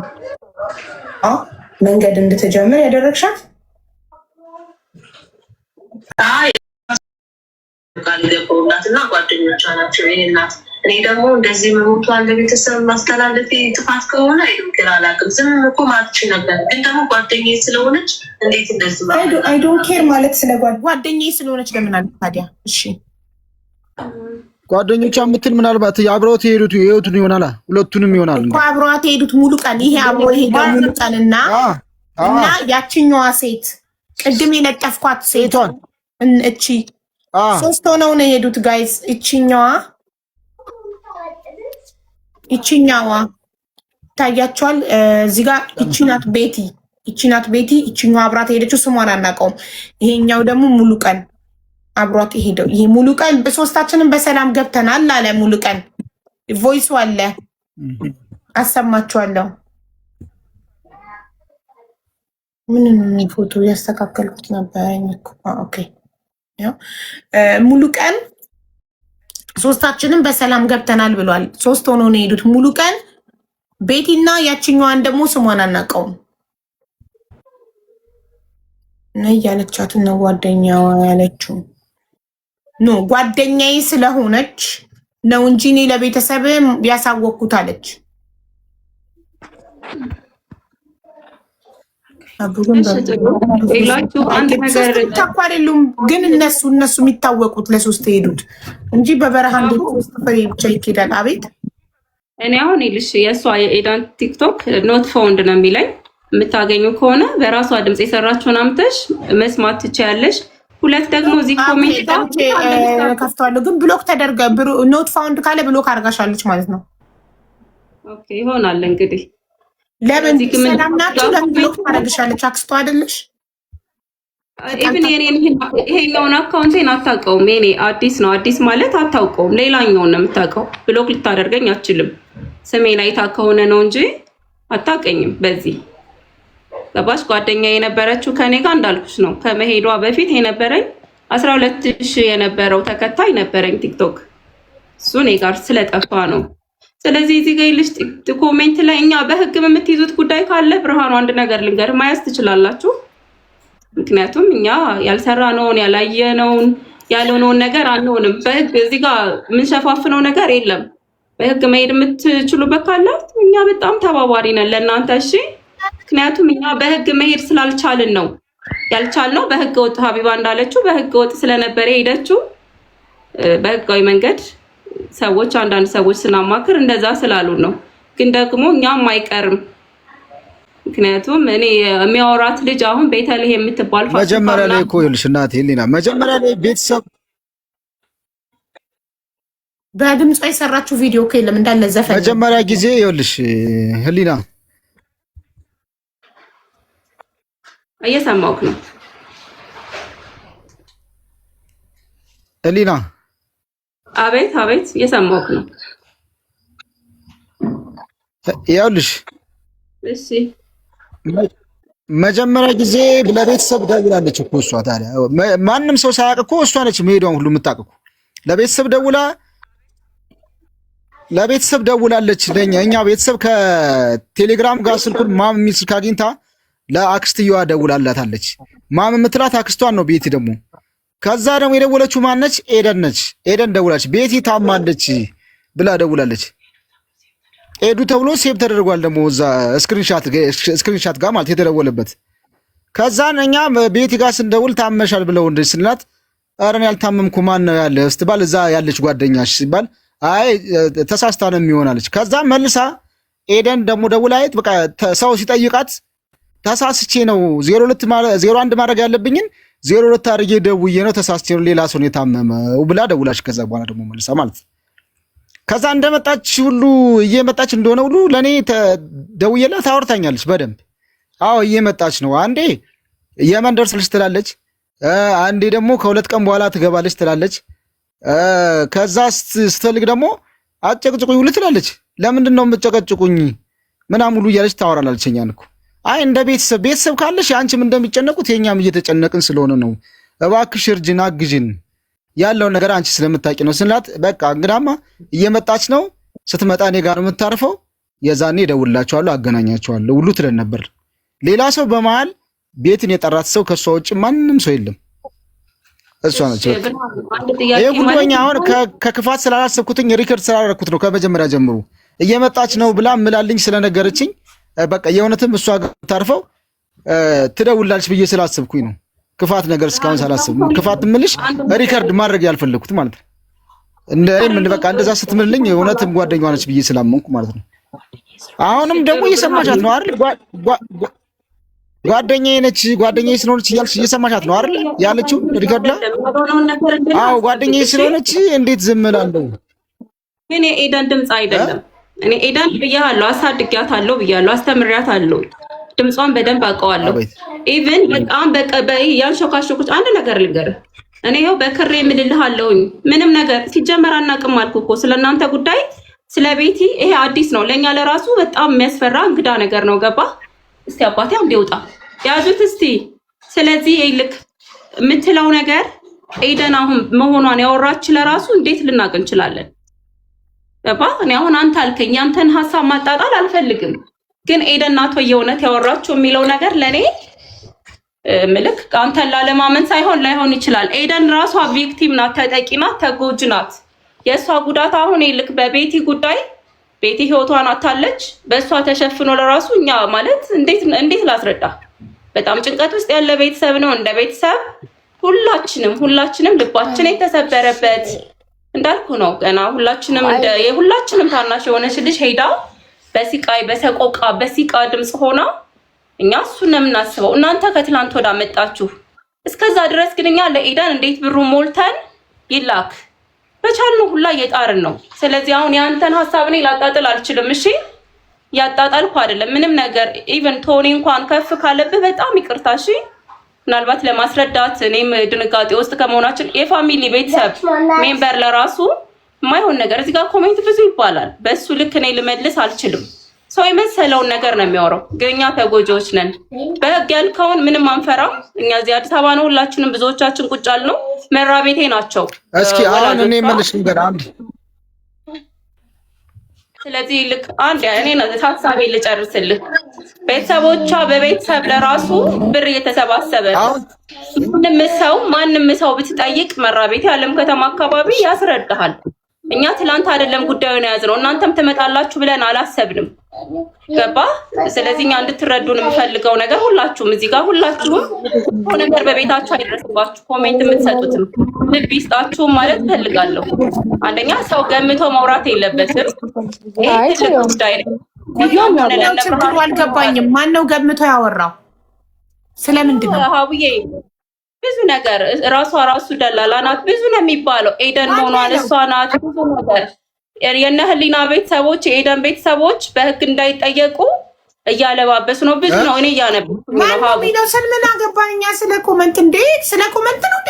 መንገድ እንድትጀምር ያደረግሻት? አይ ቃል ገባሁላት እና ጓደኞቿ ናቸው የኔ እናት። እኔ ደግሞ እንደዚህ መሞቷን ለቤተሰብ ማስተላለፍ ጥፋት ከሆነ አይደል አላውቅም። ዝም እኮ ማትች ነበር። ግን ደግሞ ጓደኛዬ ስለሆነች እንዴት እንደዚህ ማለት አይ ዶንት ኬር ማለት ስለ ጓደኛዬ ስለሆነች ለምን አለ ታዲያ? እሺ ጓደኞቿ የምትል ምናልባት አብረውት የሄዱት ይሄቱን ይሆናል፣ ሁለቱንም ይሆናል እኮ አብረዋት የሄዱት ሙሉ ቀን ይሄ አብሮ የሄደው ሙሉ ቀንና እና ያቺኛዋ ሴት ቅድም የለጠፍኳት ሴቷን እቺ ሶስት ሆነው ነው የሄዱት ጋይስ። ይቺኛዋ ታያቸዋል እዚህ ጋር። ይቺ ናት ቤቲ። ይቺኛዋ አብራት ሄደችው፣ ስሟን አናውቀውም። ይሄኛው ደግሞ ሙሉ ቀን አብሯት ሄደው። ይሄ ሙሉ ቀን በሶስታችንም በሰላም ገብተናል አለ ሙሉ ቀን። ቮይሱ አለ አሰማችኋለሁ። ምን ፎቶ ያስተካከልኩት ነበር እኮ ኦኬ። ያው ሙሉ ቀን ሶስታችንም በሰላም ገብተናል ብሏል። ሶስት ሆኖ ነው የሄዱት ሙሉ ቀን። ቤቲና ያቺኛዋን ደግሞ ስሟን አናውቀውም ነው ያለቻት ነው ጓደኛዋ ያለችው። ኖ ጓደኛዬ ስለሆነች ነው እንጂ እኔ ለቤተሰብ ያሳወቅኩት አለች። ግን እነሱ የሚታወቁት ለሶስት ሄዱት እንጂ በበረሃ ሶስት ፍሬ ብቻ ይኬዳል። አቤት እኔ አሁን ይልሽ የእሷ የኤዳን ቲክቶክ ኖት ፋውንድ ነው የሚለኝ። የምታገኙ ከሆነ በራሷ ድምፅ የሰራችውን አምተሽ መስማት ትችያለሽ። ሁለት ደግሞ እዚህ ኮሜንት ከፍተዋለሁ፣ ግን ብሎክ ተደርገ ኖት ፋውንድ ካለ ብሎክ አድርጋሻለች ማለት ነው። ኦኬ ይሆናል እንግዲህ። ለምን ሰላም ናችሁ? ለምን ብሎክ ታደርግሻለች? አክስቷ አይደለሽ? ኢቭን ይሄኛውን አካውንቴን አታውቀውም። የኔ አዲስ ነው። አዲስ ማለት አታውቀውም። ሌላኛውን ነው የምታውቀው። ብሎክ ልታደርገኝ አትችልም። ስሜን አይታ ከሆነ ነው እንጂ አታውቀኝም። በዚህ ገባሽ? ጓደኛ የነበረችው ከኔ ጋር እንዳልኩሽ ነው። ከመሄዷ በፊት የነበረኝ 12,000 የነበረው ተከታይ ነበረኝ ቲክቶክ። እሱ እኔ ጋር ስለጠፋ ነው። ስለዚህ እዚህ ጋር ይልሽ ኮሜንት ላይ እኛ በህግ የምትይዙት ጉዳይ ካለ ብርሃኑ አንድ ነገር ልንገር፣ ማያዝ ትችላላችሁ። ምክንያቱም እኛ ያልሰራነውን ያላየነውን ያልሆነውን ነገር አንሆንም። በህግ እዚህ ጋር የምንሸፋፍነው ነገር የለም። በህግ መሄድ የምትችሉበት ካለ እኛ በጣም ተባባሪ ነን ለእናንተ። እሺ፣ ምክንያቱም እኛ በህግ መሄድ ስላልቻልን ነው ያልቻልነው። በህገ ወጥ ሀቢባ እንዳለችው በህገ ወጥ ስለነበረ ሄደችው በህጋዊ መንገድ ሰዎች አንዳንድ ሰዎች ስናማክር እንደዛ ስላሉ ነው። ግን ደግሞ እኛም አይቀርም። ምክንያቱም እኔ የሚያወራት ልጅ አሁን ቤተልሔም የምትባል መጀመሪያ ላይ እኮ ይኸውልሽ እናቴ ሊና መጀመሪያ ላይ ቤተሰብ በድምጿ የሰራችው ቪዲዮ እኮ የለም እንዳለ ዘፈን መጀመሪያ ጊዜ ይኸውልሽ ህሊና እየሰማሁህ ነው። ህሊና አቤት አቤት፣ እየሰማሁህ ነው። ይኸውልሽ እሺ መጀመሪያ ጊዜ ለቤተሰብ ደውላለች እኮ እሷ። ታዲያ ማንም ሰው ሳያውቅ እኮ እሷ ነች መሄዷን ሁሉ የምታውቅ እኮ። ለቤተሰብ ደውላለች። እኛ ቤተሰብ ከቴሌግራም ጋር ስልኩን ማም የሚል ስልክ አግኝታ ለአክስትየዋ ደውላላታለች። ማም የምትላት አክስቷን ነው ቤቲ ደግሞ። ከዛ ደግሞ የደወለችው ማነች? ኤደን ነች። ኤደን ደውላለች። ቤቲ ታማለች ብላ ደውላለች። ኤዱ ተብሎ ሴቭ ተደርጓል ደግሞ እዛ ስክሪንሻት ጋር ማለት የተደወለበት። ከዛን እኛ ቤቲ ጋር ስንደውል ታመሻል ብለው እንደዚህ ስንላት ኧረ እኔ ያልታመምኩ ማን ነው ያለ ስትባል እዛ ያለች ጓደኛሽ ሲባል አይ ተሳስታ ነው የሚሆናለች። ከዛ መልሳ ኤደን ደግሞ ደውላይት በቃ ሰው ሲጠይቃት ተሳስቼ ነው 01 ማድረግ ያለብኝን 02 አድርጌ ደውዬ ነው ተሳስቼ ነው ሌላ ሰው ነው የታመመው ብላ ደውላች። ከዛ በኋላ ደግሞ መልሳ ማለት ከዛ እንደመጣች ሁሉ እየመጣች እንደሆነ ሁሉ ለኔ ደውዬላት ታወርታኛለች በደንብ። አዎ እየመጣች ነው፣ አንዴ የመን ደርሳለች ትላለች፣ አንዴ ደግሞ ከ2 ቀን በኋላ ትገባለች ትላለች። ከዛ ስትፈልግ ደግሞ አጨቅጭቁኝ ሁሉ ትላለች። ለምንድን ነው የምትጨቀጭቁኝ ምናምን ሁሉ እያለች ታወራላለች። እኛን እኮ አይ እንደ ቤተሰብ ካለሽ አንቺም እንደሚጨነቁት የኛም እየተጨነቅን ስለሆነ ነው፣ እባክሽ እርጅን አግዥን ያለውን ነገር አንቺ ስለምታውቂ ነው ስንላት፣ በቃ እንግዳማ እየመጣች ነው ስትመጣ እኔ ጋር የምታርፈው የዛኔ እደውልላቸዋለሁ አገናኛቸዋለሁ ሁሉ ትለን ነበር። ሌላ ሰው በመሀል ቤትን የጠራት ሰው ከሷ ውጭ ማንም ሰው የለም። እሷ ነች። ይሄ ጉዳኛ አሁን ከክፋት ስላላሰብኩትኝ ሪከርድ ስላደረኩት ነው። ከመጀመሪያ ጀምሮ እየመጣች ነው ብላ ምላልኝ ስለነገረችኝ በቃ የእውነትም እሷ ጋር የምታርፈው ትደውላለች ብዬ ስላሰብኩኝ ነው። ክፋት ነገር እስካሁን ሳላስብ ክፋት ምልሽ ሪከርድ ማድረግ ያልፈለኩት ማለት ነው። ምን በቃ እንደዛ ስትምልኝ እውነትም ጓደኛዋ ነች ብዬ ስላመንኩ ማለት ነው። አሁንም ደግሞ እየሰማሻት ነው አይደል? ጓደኛዬ ነች ጓደኛዬ ስለሆነች እያልሽ እየሰማሻት ነው አይደል ያለችው ሪከርድ ላይ። አዎ ጓደኛዬ ስለሆነች እንዴት ዝም እላለሁ? እኔ ኤደን ድምፅ አይደለም። እኔ ኤደን ብያለሁ፣ አሳድጊያታለሁ ብያለሁ፣ አስተምሪያታለሁ። ድምጿን በደንብ አውቀዋለሁ። ኢቭን በጣም ያንሾካሾኩት አንድ ነገር ልንገርህ። እኔ ይኸው በክሬ የምልልሃለሁኝ ምንም ነገር ሲጀመር አናውቅም አልኩ እኮ ስለእናንተ ጉዳይ ስለ ቤቲ። ይሄ አዲስ ነው ለእኛ፣ ለራሱ በጣም የሚያስፈራ እንግዳ ነገር ነው። ገባ? እስቲ አባቴ አንዴ ውጣ ያዙት እስቲ። ስለዚህ ልክ የምትለው ነገር ኤደን አሁን መሆኗን ያወራች ለራሱ እንዴት ልናውቅ እንችላለን? ገባ? እኔ አሁን አንተ አልከኝ፣ ያንተን ሀሳብ ማጣጣል አልፈልግም፣ ግን ኤደን ናት ወይ የእውነት ያወራችው የሚለው ነገር ለኔ ምልክ አንተን ላለማመን ሳይሆን ላይሆን ይችላል። ኤደን ራሷ ቪክቲም ናት፣ ተጠቂ ናት፣ ተጎጂ ናት። የእሷ ጉዳት አሁን ልክ በቤቲ ጉዳይ ቤቲ ህይወቷን አታለች፣ በእሷ ተሸፍኖ ለራሱ እኛ ማለት እንዴት ላስረዳ? በጣም ጭንቀት ውስጥ ያለ ቤተሰብ ነው። እንደ ቤተሰብ ሁላችንም ልባችን የተሰበረበት እንዳልኩ ነው። ገና ሁላችንም ታናሽ የሆነች ልጅ ሄዳ በሲቃይ በሰቆቃ በሲቃ ድምፅ ሆና እኛ እሱን ነው የምናስበው። እናንተ ከትላንት ወዳ መጣችሁ። እስከዛ ድረስ ግን እኛ ለኤደን እንዴት ብሩ ሞልተን ይላክ በቻልነው ሁላ እየጣርን ነው። ስለዚህ አሁን ያንተን ሀሳብ እኔ ላጣጥል አልችልም። እሺ ያጣጣልኩ አይደለም ምንም ነገር። ኢቭን ቶኒ እንኳን ከፍ ካለብህ በጣም ይቅርታ። እሺ ምናልባት ለማስረዳት እኔም ድንጋጤ ውስጥ ከመሆናችን የፋሚሊ ቤተሰብ ሜምበር ለራሱ የማይሆን ነገር እዚህ ጋር ኮሜንት ብዙ ይባላል። በሱ ልክ እኔ ልመልስ አልችልም። ሰው የመሰለውን ነገር ነው የሚያወራው። ግን እኛ ተጎጂዎች ነን። በህግ ያልከውን ምንም አንፈራም። እኛ እዚህ አዲስ አበባ ነው ሁላችንም፣ ብዙዎቻችን ቁጭ ያልነው መራቤቴ ናቸው። እስኪ አሁን እኔ መልሽ ነገር አንድ ስለዚህ ልክ አንድ እኔ ሀሳቤ ልጨርስልህ። ቤተሰቦቿ በቤተሰብ ለራሱ ብር እየተሰባሰበ ነው። ማንም ሰው ብትጠይቅ መራቤቴ አለም ከተማ አካባቢ ያስረዳሃል። እኛ ትላንት አይደለም ጉዳዩን የያዝነው፣ እናንተም ትመጣላችሁ ብለን አላሰብንም። ገባ? ስለዚህ እኛ እንድትረዱን የምፈልገው ነገር ሁላችሁም እዚህ ጋር ሁላችሁም ነገር በቤታችሁ አይደረስባችሁ። ኮሜንት የምትሰጡትም ልብ ይስጣችሁ ማለት ፈልጋለሁ። አንደኛ ሰው ገምቶ ማውራት የለበትም። ይሄ ትልቅ ጉዳይ ነው። ችግሩ አልገባኝም። ማነው ገምቶ ያወራው? ስለምንድን ነው ሀቡዬ? ብዙ ነገር ራሱ ደላላ ናት። ብዙ ነው የሚባለው። ኤደን መሆኗን እሷ ናት። ብዙ ነገር የእነ ህሊና ቤተሰቦች የኤደን ቤተሰቦች በህግ እንዳይጠየቁ እያለባበሱ ነው። ብዙ ነው። እኔ እያነበብኩ ነው። ስልምን አገባን እኛ ስለ ኮመንት እንዴ? ስለ ኮመንት ነው እንዴ?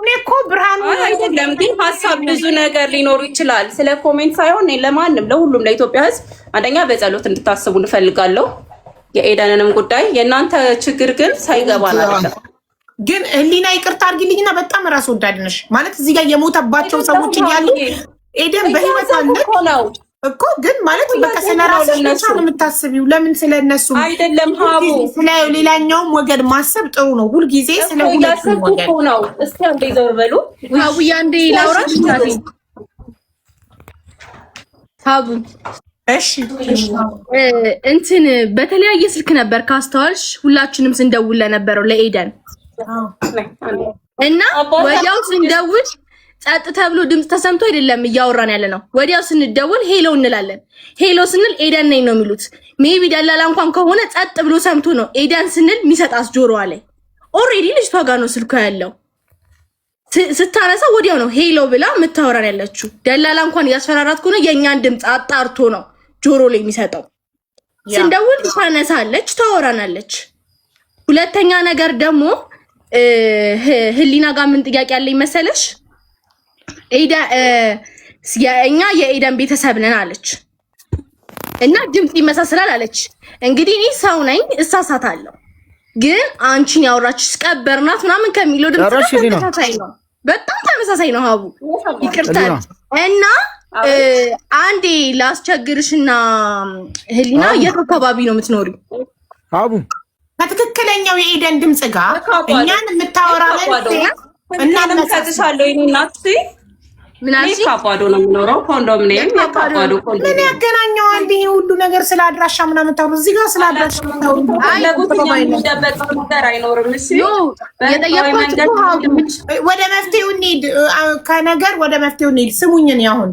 እኔ እኮ ብርሃኑ አይደለም ግን ሀሳብ ብዙ ነገር ሊኖሩ ይችላል። ስለ ኮሜንት ሳይሆን ለማንም ለሁሉም ለኢትዮጵያ ህዝብ አንደኛ በጸሎት እንድታስቡ እንፈልጋለሁ። የኤደንንም ጉዳይ የእናንተ ችግር ግን ሳይገባን አይደለም። ግን ህሊና ይቅርታ አድርጊልኝና በጣም ራስ ወዳድ ነሽ ማለት እዚህ ጋር የሞተባቸው ሰዎች እያሉ ኤደን በህይወት አለች እኮ ግን ማለት በቃ ስለራስሽ ብቻ ነው የምታስቢው። ለምን ስለነሱ አይደለም? ሀቡ ስለ ሌላኛውም ወገን ማሰብ ጥሩ ነው። ሁልጊዜ ስለ ሁለቱም ወገን ነው። እስቲ አንዴ ዘር በሉ ሀቡ ያንዴ ላውራሽ ሀቡ እሺ እንትን በተለያየ ስልክ ነበር ካስተዋልሽ ሁላችንም ስንደውል ለነበረው ለኤደን እና ወዲያው ስንደውል ጸጥ ተብሎ ድምጽ ተሰምቶ አይደለም እያወራን ያለ ነው። ወዲያው ስንደውል ሄሎ እንላለን። ሄሎ ስንል ኤደን ነኝ ነው የሚሉት። ሜቢ ደላላ እንኳን ከሆነ ጸጥ ብሎ ሰምቶ ነው ኤደን ስንል የሚሰጣስ ጆሮዋ ላይ ኦሬዲ ልጅቷ ጋር ነው ስልኳ ያለው። ስታነሳ ወዲያው ነው ሄሎ ብላ የምታወራን ያለችው። ደላላ እንኳን እያስፈራራት ከሆነ የእኛን ድምጽ አጣርቶ ነው ጆሮ ላይ የሚሰጠው። ስንደውል ታነሳለች፣ ታወራናለች። ሁለተኛ ነገር ደግሞ ህሊና ጋር ምን ጥያቄ ያለኝ መሰለሽ? እኛ የኤደን ቤተሰብ ነን አለች እና ድምጽ ይመሳሰላል አለች። እንግዲህ እኔ ሰው ነኝ እሳሳታለሁ፣ ግን አንቺን ያወራችሽ ቀበርናት ምናምን ከሚለው ድምጽ ተመሳሳይ ነው፣ በጣም ተመሳሳይ ነው። ሀቡ ይቅርታ እና አንዴ ላስቸግርሽና ህሊና የት አካባቢ ነው የምትኖሪው? ሀቡ ከትክክለኛው የኤደን ድምጽ ጋር እኛን የምታወራለን እና ለምሳሌ እናት ምናልሽ ካባዶ ነው የሚኖረው። ኮንዶሚኒየም ካባዶ ምን ያገናኘዋል? ይሄ ሁሉ ነገር ስለ አድራሻ ምናምን ታውሩ እዚህ ጋር ስለ አድራሻ ታውሩ ነገር አይኖርም። እሺ ወደ መፍትሄው እንሂድ። ከነገር ወደ መፍትሄው እንሂድ። ስሙኝን አሁን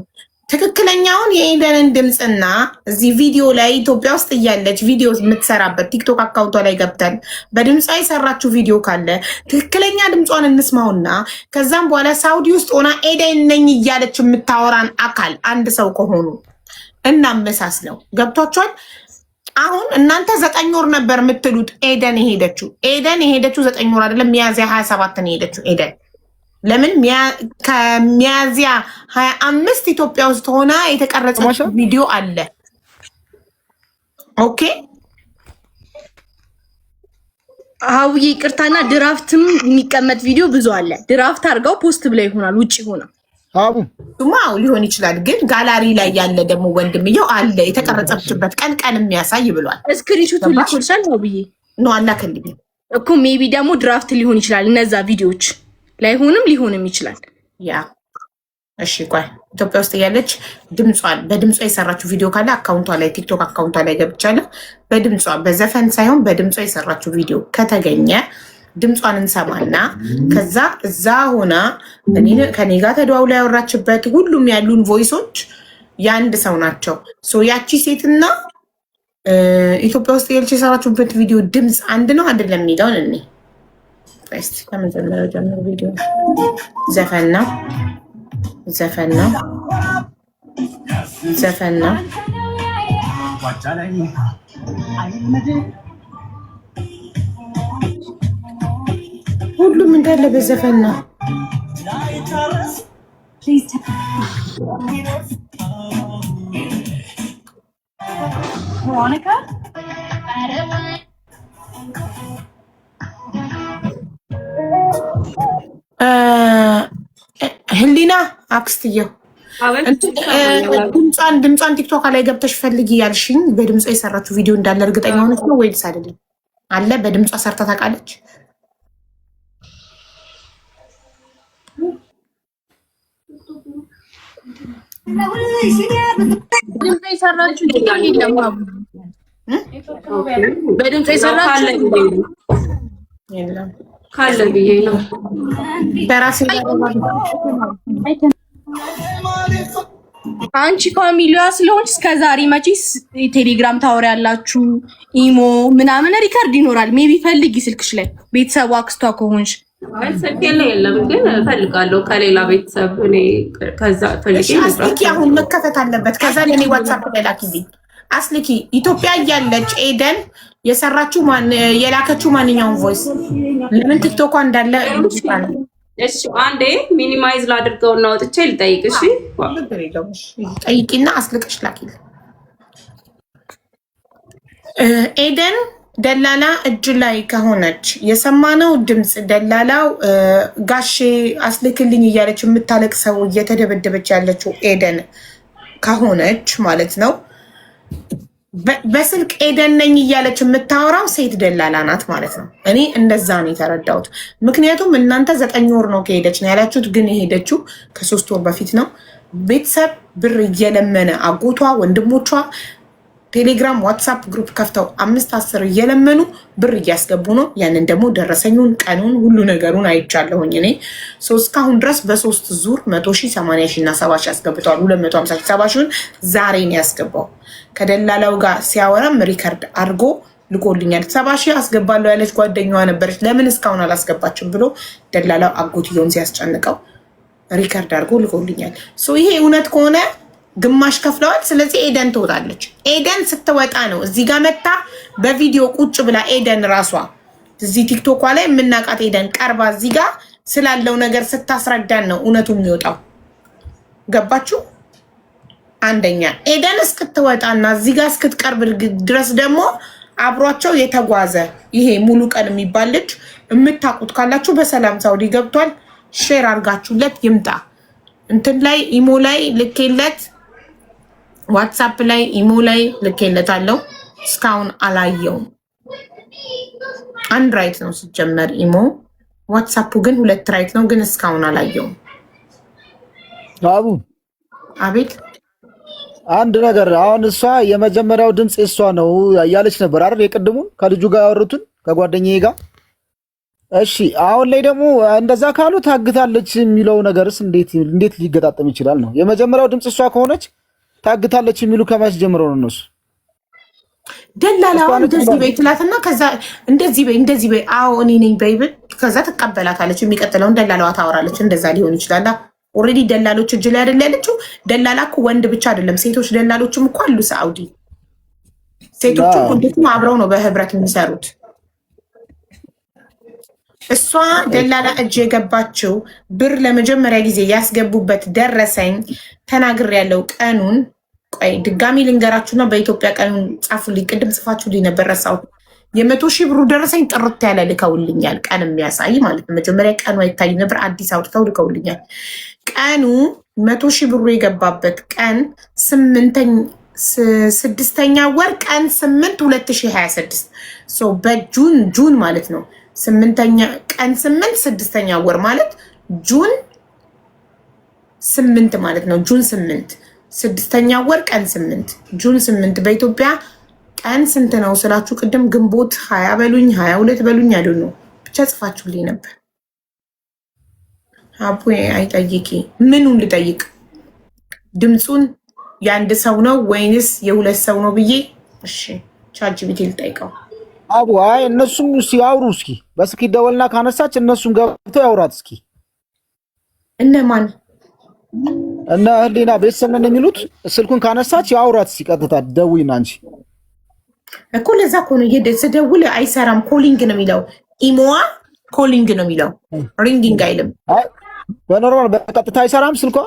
ትክክለኛውን የኤደንን ድምፅና እዚህ ቪዲዮ ላይ ኢትዮጵያ ውስጥ እያለች ቪዲዮ የምትሰራበት ቲክቶክ አካውንቷ ላይ ገብተን በድምጿ የሰራችው ቪዲዮ ካለ ትክክለኛ ድምጿን እንስማውና ከዛም በኋላ ሳውዲ ውስጥ ሆና ኤደን ነኝ እያለች የምታወራን አካል አንድ ሰው ከሆኑ እናመሳስለው። ገብቷችኋል? አሁን እናንተ 9 ወር ነበር የምትሉት ኤደን የሄደችው 9 ወር አይደለም፣ ሚያዝያ 27 ነው የሄደችው ኤደን። ለምን ከሚያዝያ 25 ኢትዮጵያ ውስጥ ሆና የተቀረጸች ቪዲዮ አለ። ኦኬ አውዬ ይቅርታና ድራፍትም የሚቀመጥ ቪዲዮ ብዙ አለ። ድራፍት አድርገው ፖስት ብለው ይሆናል ውጪ ሆና አቡ ሱማው ሊሆን ይችላል። ግን ጋላሪ ላይ ያለ ደግሞ ወንድምየው አለ የተቀረጸችበት ቀን የሚያሳይ ብሏል። ስክሪንሾት ልኮልሻል ነው ብዬ ነው አላከልኝ እኮ ሜቢ ደግሞ ድራፍት ሊሆን ይችላል እነዛ ቪዲዮዎች ላይሆንም ሊሆንም ይችላል። ያ እሺ ቆይ ኢትዮጵያ ውስጥ ያለች በድምጿ የሰራችው ቪዲዮ ካለ አካውንቷ ላይ ቲክቶክ አካውንቷ ላይ ገብቻለሁ። በድምጿ በዘፈን ሳይሆን በድምጿ የሰራችው ቪዲዮ ከተገኘ ድምጿን እንሰማና ከዛ እዛ ሆና ከኔ ጋር ተደዋውላ ያወራችበት ሁሉም ያሉን ቮይሶች የአንድ ሰው ናቸው። ያቺ ሴትና ኢትዮጵያ ውስጥ ያለች የሰራችሁበት ቪዲዮ ድምፅ አንድ ነው አይደለም የሚለውን እኔ እስቲ ከመጀመሪያው ጀምሮ ቪዲዮ ዘፈን ነው ሁሉም እንዳለ በዘፈን ነው። ህሊና አክስትየው ድምጿን ቲክቶክ ላይ ገብተሽ ፈልጊ ያልሽኝ በድምጿ የሰራችው ቪዲዮ እንዳለ እርግጠኛ ሆነች ነው ወይስ አይደለም? አለ በድምጿ ሰርታ ታውቃለች? በድምፅ የሰራችው በድምፅ የሰራችው የለም ካለ ብዬ ነው በራሴ አንቺ ፋሚሊዋ ስለሆንሽ እስከዛሬ መቼስ ቴሌግራም ታወሪያላችሁ፣ ኢሞ ምናምን ሪከርድ ይኖራል። ሜቢ ፈልጊ ስልክሽ ላይ ቤተሰቡ አክስቷ ከሆንሽ። አይ ስልኬ ላይ የለም፣ ግን እፈልጋለሁ ከሌላ ቤተሰብ እኔ ከዛ ፈልጌ አስልኪ። አሁን መከፈት አለበት። ከዛ ለኔ ዋትስአፕ ላይ ላኪልኝ። አስልኪ። ኢትዮጵያ እያለች ኤደን የሰራችው የላከችው ማንኛውም ቮይስ ለምን ቲክቶኳ እንዳለ እሺ አንዴ ሚኒማይዝ ላድርገው እና ወጥቼ ልጠይቅ። እሺ ጠይቂና አስልቅሽ ላኪል። ኤደን ደላላ እጅ ላይ ከሆነች የሰማነው ድምፅ ደላላው ጋሼ አስልክልኝ እያለች የምታለቅሰው እየተደበደበች ያለችው ኤደን ከሆነች ማለት ነው። በስልክ ኤደን ነኝ እያለች የምታወራው ሴት ደላላ ናት ማለት ነው። እኔ እንደዛ ነው የተረዳሁት። ምክንያቱም እናንተ 9 ወር ነው ከሄደች ነው ያላችሁት፣ ግን የሄደችው ከ3 ወር በፊት ነው። ቤተሰብ ብር እየለመነ አጎቷ፣ ወንድሞቿ ቴሌግራም፣ ዋትሳፕ ግሩፕ ከፍተው 5-10 እየለመኑ ብር እያስገቡ ነው። ያንን ደግሞ ደረሰኙን፣ ቀኑን፣ ሁሉ ነገሩን አይቻለሁኝ እኔ። እስካሁን ድረስ በ3 ዙር 100,000፣ 80,000 እና 70,000 ያስገብተዋል። 250,000፣ 70,000 ዛሬ ነው ያስገባው። ከደላላው ጋር ሲያወራም ሪከርድ አድርጎ ልኮልኛል። 70,000 አስገባለሁ ያለች ጓደኛዋ ነበረች፣ ለምን እስካሁን አላስገባችም ብሎ ደላላው አጎትየውን ሲያስጨንቀው ሪከርድ አድርጎ ልኮልኛል። ይሄ እውነት ከሆነ ግማሽ ከፍለዋል። ስለዚህ ኤደን ትወጣለች። ኤደን ስትወጣ ነው እዚህ ጋር መታ በቪዲዮ ቁጭ ብላ ኤደን ራሷ እዚህ ቲክቶኳ ላይ የምናውቃት ኤደን ቀርባ እዚህ ጋር ስላለው ነገር ስታስረዳን ነው እውነቱ የሚወጣው። ገባችሁ? አንደኛ ኤደን እስክትወጣና እዚህ ጋር እስክትቀርብ ድረስ ደግሞ አብሯቸው የተጓዘ ይሄ ሙሉ ቀን የሚባል ልጅ የምታውቁት ካላችሁ በሰላም ሳውዲ ገብቷል። ሼር አድርጋችሁለት ይምጣ። እንትን ላይ ኢሞ ላይ ልኬለት፣ ዋትሳፕ ላይ ኢሞ ላይ ልኬለት አለው። እስካሁን አላየውም። አንድ ራይት ነው ሲጀመር ኢሞ፣ ዋትሳፑ ግን 2 ራይት ነው፣ ግን እስካሁን አላየውም። አቡ አቤት። አንድ ነገር አሁን እሷ የመጀመሪያው ድምፅ እሷ ነው ያለች ነበር አይደል? የቅድሙን ከልጁ ጋር ያወሩትን ከጓደኛዬ ጋር። እሺ አሁን ላይ ደግሞ እንደዛ ካሉ ታግታለች የሚለው ነገርስ እንዴት ሊገጣጠም ይችላል ነው? የመጀመሪያው ድምፅ እሷ ከሆነች ታግታለች የሚሉ ከማስ ጀምሮ ነው እነሱ ደላላው እንደዚህ በይ ትላትና ከዛ እንደዚህ በይ አዎ እኔ ነኝ በይ ከዛ ትቀበላታለች። የሚቀጥለውን ደላላዋ ታወራለች። እንደዛ ሊሆን ይችላል። ኦልሬዲ ደላሎች እጅ ላይ አይደል ያለችው? ደላላ እኮ ወንድ ብቻ አይደለም ሴቶች ደላሎችም እኮ አሉ ሳውዲ። ሴቶቹ ሁሉም አብረው ነው በህብረት የሚሰሩት። እሷ ደላላ እጅ የገባችው ብር ለመጀመሪያ ጊዜ ያስገቡበት ደረሰኝ ተናግር ያለው ቀኑን ቆይ ድጋሚ ልንገራችሁና በኢትዮጵያ ቀኑን ጻፉልኝ። ቅድም ጽፋችሁልኝ ነበር ረሳሁት። የ100,000 ብሩ ደረሰኝ ጥርት ያለ ልከውልኛል። ቀን የሚያሳይ ማለት ነው። መጀመሪያ ቀኑ አይታይ ነበር፣ አዲስ አውጥተው ልከውልኛል። ቀኑ 100,000 ብሩ የገባበት ቀን 6ኛ ወር ቀን 8 2026 በጁን ማለት ነው። 8ኛ ቀን 8 6ኛ ወር ማለት ጁን 8 ማለት ነው። ጁን 8 6ኛ ወር ቀን 8 ጁን 8 በኢትዮጵያ ቀን ስንት ነው ስላችሁ ቅድም ግንቦት 20 በሉኝ 22 በሉኝ አይደል ነው ብቻ ጽፋችሁልኝ ነበር። አቡ አይጠይቂ ምኑን ልጠይቅ? ድምፁን የአንድ ሰው ነው ወይንስ የሁለት ሰው ነው ብዬ እሺ ቻትጂፒቲ ልጠይቀው። አቡ አይ እነሱም ሲያወሩ እስኪ በስልክ ደወልና ካነሳች እነሱም ገብተው ያውራት እስኪ። እነማን እና ህሊና ቤተሰብ ነን የሚሉት ስልኩን ካነሳች ያውራት እስኪ። ቀጥታ ደውይና አንቺ እኮ ለዛ እኮ ነው ስደውል አይሰራም። ኮሊንግ ነው የሚለው ኢሞዋ ኮሊንግ ነው የሚለው ሪንጊንግ አይልም። በኖርማል በቀጥታ አይሰራም ስልኳ።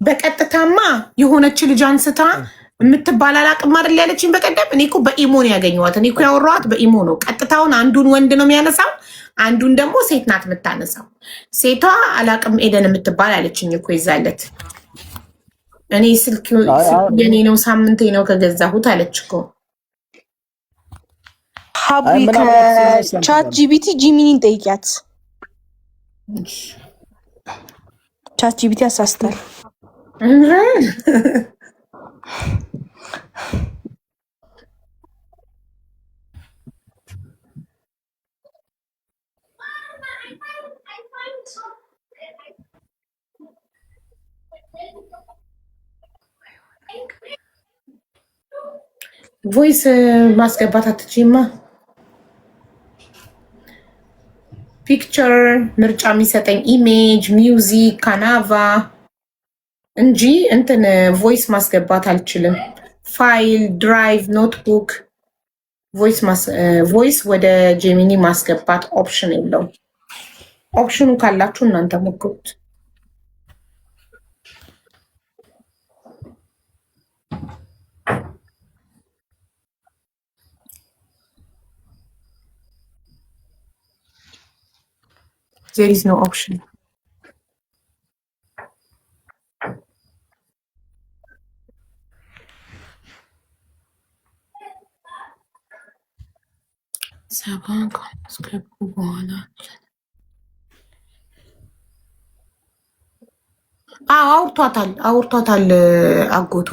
በቀጥታማ የሆነች ልጅ አንስታ የምትባል አላቅም አይደል ያለችኝ በቀደም። እኔ እኮ በኢሞ ነው ያገኘኋት። እኔ እኮ ያወራኋት በኢሞ ነው። ቀጥታውን አንዱን ወንድ ነው የሚያነሳው፣ አንዱን ደግሞ ሴት ናት የምታነሳው። ሴቷ አላቅም ኤደን የምትባል አለችኝ እኮ ይዛለት እኔ ስልክ የኔ ነው ሳምንቴ ነው ከገዛሁት አለች እኮ ሀቡ። ከቻት ጂቢቲ ጂሚኒን ጠይቂያት። ቻት ጂቢቲ ያሳስታል። ቮይስ ማስገባት አትችይማ። ፒክቸር ምርጫ የሚሰጠኝ ኢሜጅ፣ ሚውዚክ፣ ካናቫ እንጂ እንትን ቮይስ ማስገባት አልችልም። ፋይል፣ ድራይቭ፣ ኖትቡክ ቮይስ ወደ ጄሚኒ ማስገባት ኦፕሽን የለውም። ኦፕሽኑ ካላችሁ እናንተ ሞክሩት። There is no option. ሰባን ካስገቡ በኋላ አውርቷታል አጎቷ።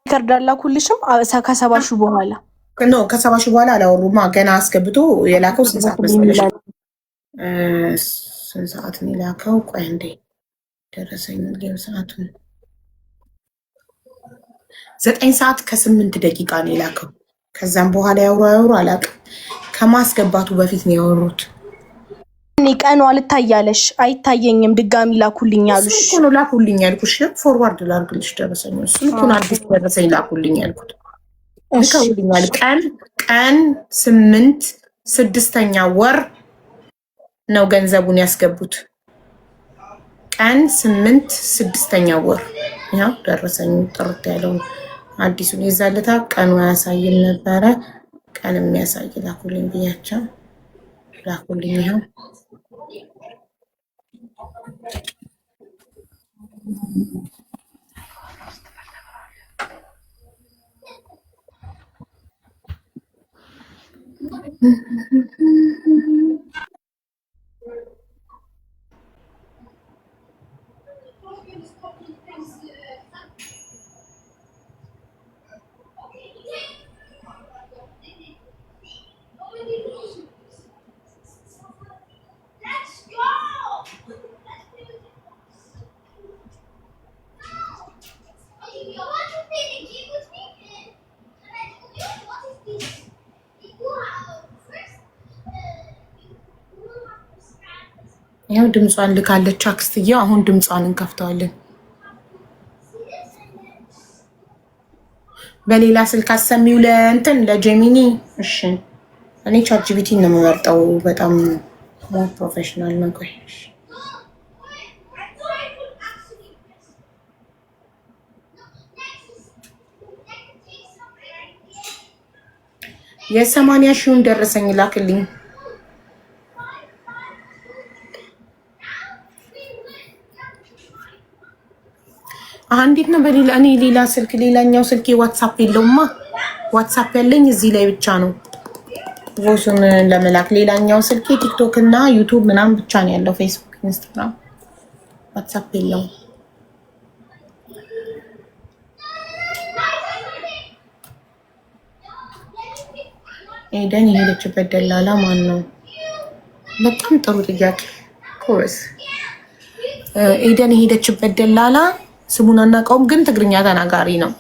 ሪከርድ አላኩልሽም? ከሰባ ሺህ በኋላ ነው። ከሰባ ሺህ በኋላ አላወሩማ። ገና አስገብቶ የላከው ስንት ሰዓት መሰለሽ? ስንት ሰዓት ነው የላከው? ቆይ እንዴ ደረሰኝ ሰዓቱን 9 ሰዓት ከ8 ደቂቃ ነው የላከው። ከዛም በኋላ ያወሩ አላውቅም። ከማስገባቱ በፊት ነው ያወሩት። እኔ ቀኑ አልታያለሽ አይታየኝም ድጋሚ ላኩልኝ አሉሽ። እሱ ነው ላኩልኝ ያልኩሽ። ፎርዋርድ ላድርግልሽ ደረሰኝ። እሱ ነው አዲስ ደረሰኝ ላኩልኝ ያልኩት። ልከውልኛል። ቀን 8 6ኛ ወር ነው ገንዘቡን ያስገቡት። ቀን 8 6ኛ ወር ያው ደረሰኝ ጥርት ያለው አዲሱን ይዛለታ። ቀኑ ያሳየን ነበረ። ቀን የሚያሳይ ላኩልኝ ብያቸው ላኩልኝ ይሄው ያው ድምጿን ልካለች አክስትየው። አሁን ድምጿን እንከፍተዋለን። በሌላ ስልክ አሰሚው ለእንትን ለጄሚኒ። እሺ እኔ ቻት ጂፒቲ ነው የምመርጠው። በጣም ሞር ፕሮፌሽናል ነው። ቆይ የ80 ሺውን ደረሰኝ ላክልኝ። እንዴት ነው በሌላ እኔ ሌላ ስልክ ሌላኛው ስልክ ዋትስአፕ የለውማ። ዋትስአፕ ያለኝ እዚህ ላይ ብቻ ነው ቮይሱን ለመላክ። ሌላኛው ስልክ ቲክቶክ እና ዩቲዩብ ምናምን ብቻ ነው ያለው። ፌስቡክ፣ ኢንስታግራም፣ ዋትስአፕ የለውም። ኤደን የሄደችበት ደላላ ማን ነው? በጣም ጥሩ ጥያቄ ኮርስ። ኤደን የሄደችበት ደላላ ስሙን አናውቀውም፣ ግን ትግርኛ ተናጋሪ ነው።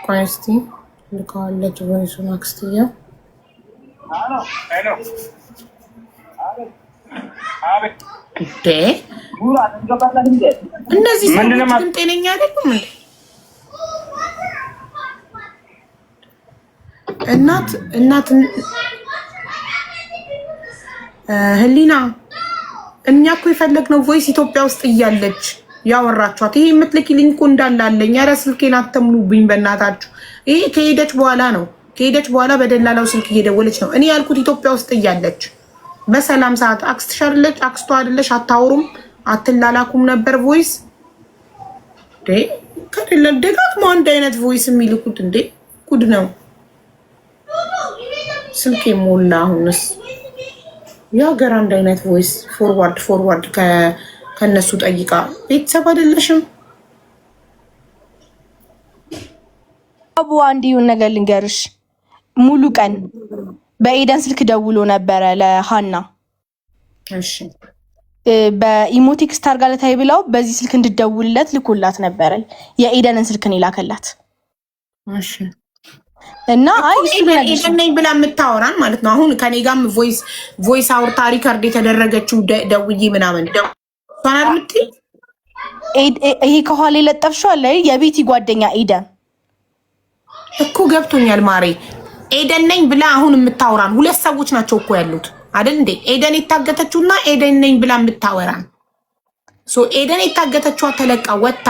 ቆይ እስኪ ልከዋለች ቮይሱን አክስትየው። እነዚህ ሰዎች ግን ጤነኛ አይደሉም እንዴ? እናት ህሊና፣ እኛ እኮ የፈለግነው ቮይስ ኢትዮጵያ ውስጥ እያለች ያወራችኋት? ይሄ የምትልኪልኝ እኮ እንዳላለኝ። ኧረ ስልኬን አተምኑብኝ በእናታችሁ። ይሄ ከሄደች በኋላ ነው። ከሄደች በኋላ በደላላው ስልክ እየደወለች ነው። እኔ ያልኩት ኢትዮጵያ ውስጥ እያለች በሰላም ሰዓት አክስትሽ አይደለች? አክስቷ አይደለሽ? አታወሩም? አትላላኩም ነበር ቮይስ? ከሌለ ደጋግሞ አንድ አይነት ቮይስ የሚልኩት እንዴ! ጉድ ነው። ስልኬ ሞላ። አሁንስ የሀገር አንድ አይነት ቮይስ ፎርዋርድ ከነሱ ጠይቃ። ቤተሰብ አይደለሽም? አቡ አንድ ይሁን ነገር ልንገርሽ። ሙሉ ቀን በኤደን ስልክ ደውሎ ነበረ ለሃና። እሺ በኢሞ ቴክስት አድርጋለታይ ብለው በዚህ ስልክ እንድደውልለት ልኮላት ነበረ። የኤደንን ስልክ ነው ይላከላት። እሺ እና አይ ኤደን ነኝ ብላ የምታወራን ማለት ነው። አሁን ከኔ ጋርም ቮይስ አውርታ ሪከርድ የተደረገችው ደውዬ ምናምን ይሄ ከኋላ የለጠፍሽው አለ የቤቲ ጓደኛ ኤደን እኮ ገብቶኛል ማሬ። ኤደን ነኝ ብላ አሁን የምታወራን ሁለት ሰዎች ናቸው እኮ ያሉት አይደል እንዴ? ኤደን የታገተችውና ኤደን ነኝ ብላ የምታወራን ኤደን የታገተችዋ ተለቃ ወጣ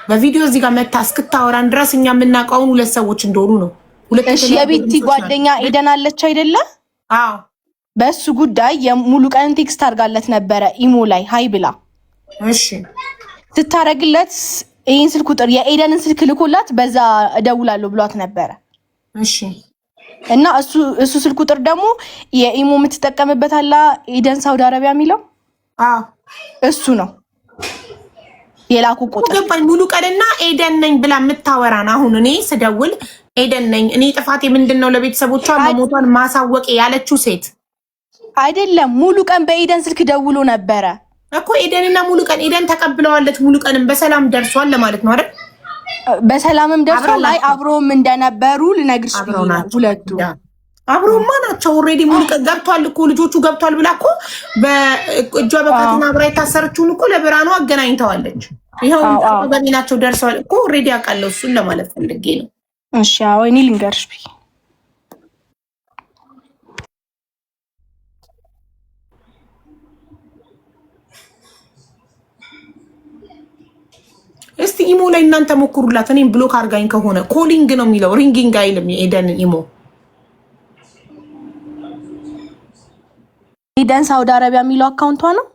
በቪዲዮ እዚህ ጋር መታ እስክታወራን ድረስ እኛ የምናውቀውን ሁለት ሰዎች እንደሆኑ ነው። እሺ የቤቲ ጓደኛ ኤደን አለች አይደለ? አዎ በሱ ጉዳይ የሙሉ ቀን ቴክስት አድርጋለት ነበረ ኢሞ ላይ ሃይ ብላ። እሺ ስታረግለት ይሄን ስልክ ቁጥር የኤደንን ስልክ ልኮላት በዛ እደውላለሁ ብሏት ነበረ። እሺ እና እሱ ስልክ ቁጥር ደግሞ የኢሞ የምትጠቀምበት አላ ኤደን ሳውዲ አረቢያ የሚለው እሱ ነው የላኩ ቁጥር። ገባኝ። ሙሉ ቀንና ኤደን ነኝ ብላ የምታወራን አሁን እኔ ስደውል ኤደን ነኝ እኔ ጥፋቴ ምንድነው ለቤተሰቦቿ መሞቷን ማሳወቅ ያለችው ሴት አይደለም። ሙሉ ቀን በኤደን ስልክ ደውሎ ነበረ እኮ ኤደንና ሙሉ ቀን። ኤደን ተቀብለዋለች። ሙሉ ቀንም በሰላም ደርሷል ለማለት ነው አይደል? በሰላም ደርሷል። ላይ አብሮም እንደነበሩ ልነግርሽ ሁለቱ አብሮማ ናቸው። ኦልሬዲ ሙሉ ቀን ገብቷል እኮ ልጆቹ ገብቷል ብላ እኮ በእጇ በካትና አብራ የታሰረችውን እኮ ለብርሃኑ አገናኝተዋለች። ይሄው በሚናቸው ደርሰዋል እኮ ኦልሬዲ አውቃለሁ። እሱን ለማለት ፈልጌ ነው። እሺ አዎ እኔ ልንገርሽ ብዬ እስቲ ኢሞ ላይ እናንተ ሞክሩላት። እኔም ብሎክ አርጋኝ ከሆነ ኮሊንግ ነው የሚለው ሪንጊንግ አይልም። የኤደን ኢሞ ኤደን ሳውዲ አረቢያ የሚለው አካውንቷ ነው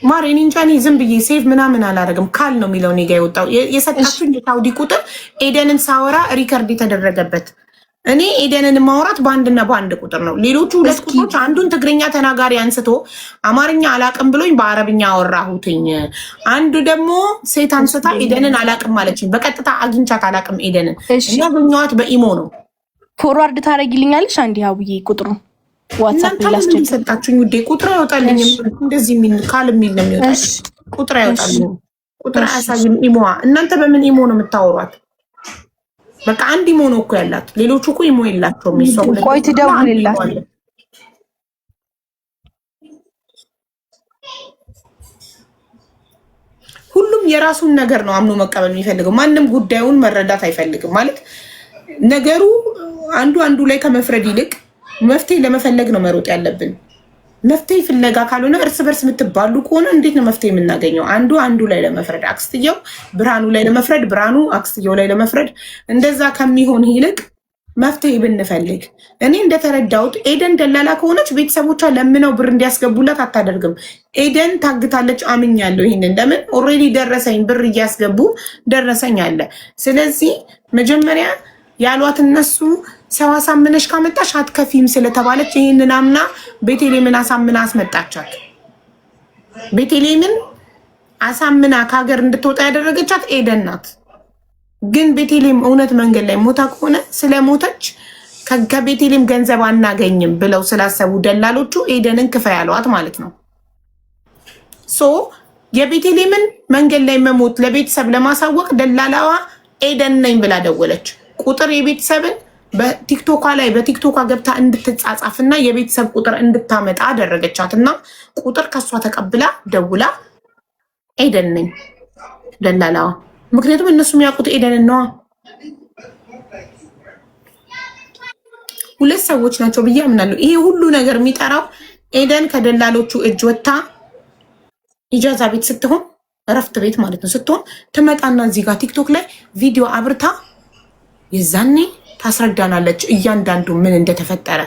ማር። እኔ እንጃ እኔ ዝም ብዬ ሴቭ ምናምን አላደርግም። ካል ነው የሚለው እኔ ጋ የወጣው የሰጣችሁኝ የሳውዲ ቁጥር ኤደንን ሳወራ ሪከርድ የተደረገበት። እኔ ኤደንን ማውራት በአንድና በአንድ ቁጥር ነው። ሌሎቹ ሁለት ቁጥሮች አንዱን ትግርኛ ተናጋሪ አንስቶ አማርኛ አላቅም ብሎኝ በአረብኛ አወራሁትኝ። አንዱ ደግሞ ሴት አንስታ ኤደንን አላቅም ማለችኝ። በቀጥታ አግኝቻት አላቅም ኤደንን ያገኘኋት በኢሞ ነው። ፎርዋርድ ታደርጊልኛለሽ አንዴ አውዬ ቁጥሩ ዋትስአፕ ላስቸግር ሰጣችሁኝ ውዴ። ቁጥር ያወጣልኝ እንደዚህ የሚል ካል የሚል ነው የሚወጣልኝ። ቁጥር ያወጣልኝ። ቁጥር አያሳይም ኢሞዋ። እናንተ በምን ኢሞ ነው የምታወሯት? በቃ አንድ ኢሞ ነው እኮ ያላት። ሌሎቹ እኮ ኢሞ የላቸውም። ቆይ ትደውልላት። ሁሉም የራሱን ነገር ነው አምኖ መቀበል የሚፈልገው። ማንም ጉዳዩን መረዳት አይፈልግም። ማለት ነገሩ አንዱ ላይ ከመፍረድ ይልቅ መፍትሄ ለመፈለግ ነው መሮጥ ያለብን። መፍትሄ ፍለጋ ካልሆነ እርስ በርስ የምትባሉ ከሆነ እንዴት ነው መፍትሄ የምናገኘው? አንዱ ላይ ለመፍረድ አክስትየው ብርሃኑ ላይ ለመፍረድ፣ ብርሃኑ አክስትየው ላይ ለመፍረድ፣ እንደዛ ከሚሆን ይልቅ መፍትሄ ብንፈልግ። እኔ እንደተረዳሁት ኤደን ደላላ ከሆነች ቤተሰቦቿ ለምነው ብር እንዲያስገቡላት አታደርግም። ኤደን ታግታለች አምኛለሁ። ይሄንን ለምን ኦልሬዲ ደረሰኝ ብር እያስገቡ ደረሰኝ አለ። ስለዚህ መጀመሪያ ያሏት እነሱ ሰው አሳምነሽ ካመጣሽ አትከፊም ስለተባለች ይሄንን አምና ቤተልሔምን አሳምና አስመጣቻት። ቤተልሔምን አሳምና ከሀገር እንድትወጣ ያደረገቻት ኤደን ናት። ግን ቤተልሔም እውነት መንገድ ላይ ሞታ ከሆነ ስለሞተች ከቤተልሔም ገንዘብ አናገኝም ብለው ስላሰቡ ደላሎቹ ኤደንን ክፈ ያሏት ማለት ነው። የቤተልሔምን መንገድ ላይ መሞት ለቤተሰብ ለማሳወቅ ደላላዋ ኤደን ነኝ ብላ ደወለች። ቁጥር የቤተሰብን በቲክቶኳ ላይ በቲክቶኳ ገብታ እንድትጻጻፍና የቤተሰብ ቁጥር እንድታመጣ አደረገቻትና ቁጥር ከሷ ተቀብላ ደውላ ኤደን ነኝ ደላላዋ። ምክንያቱም እነሱ የሚያውቁት ኤደን ነዋ። ሁለት ሰዎች ናቸው ብዬ አምናለሁ። ይሄ ሁሉ ነገር የሚጠራው ኤደን ከደላሎቹ እጅ ወጥታ ኢጃዛ ቤት ስትሆን እረፍት ቤት ማለት ነው ስትሆን ትመጣና እዚህ ጋር ቲክቶክ ላይ ቪዲዮ አብርታ የዛኔ ታስረዳናለች እያንዳንዱ ምን እንደተፈጠረ።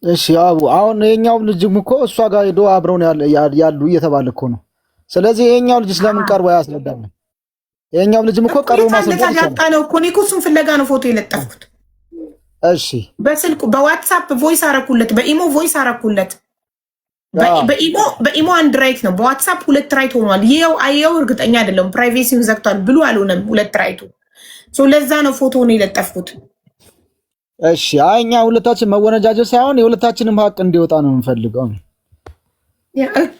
እሺ አሁን የኛው ልጅም እኮ እሷ ጋር ሄዶ አብረው ያሉ እየተባለ እኮ ነው። ስለዚህ የኛው ልጅ ስለምን ቀርቦ ያስረዳል? የኛው ልጅም እኮ ቀርቦ ማስረዳት ይችላል ነው እኮ። እኔ እኮ እሱን ፍለጋ ነው ፎቶ የለጠፍኩት። እሺ በስልኩ በዋትስአፕ ቮይስ አረኩለት፣ በኢሞ ቮይስ አረኩለት። በኢሞ አንድ ራይት ነው፣ በዋትስአፕ 2 ራይት ሆኗል። ይኸው አየው፣ እርግጠኛ አይደለም ፕራይቬሲውን ዘግቷል ብሎ አልሆነም 2 ራይቱ። ለዛ ነው ፎቶ ነው የለጠፍኩት። እሺ እኛ ሁለታችን መወነጃጀል ሳይሆን የሁለታችንም ሀቅ እንዲወጣ ነው የምንፈልገው።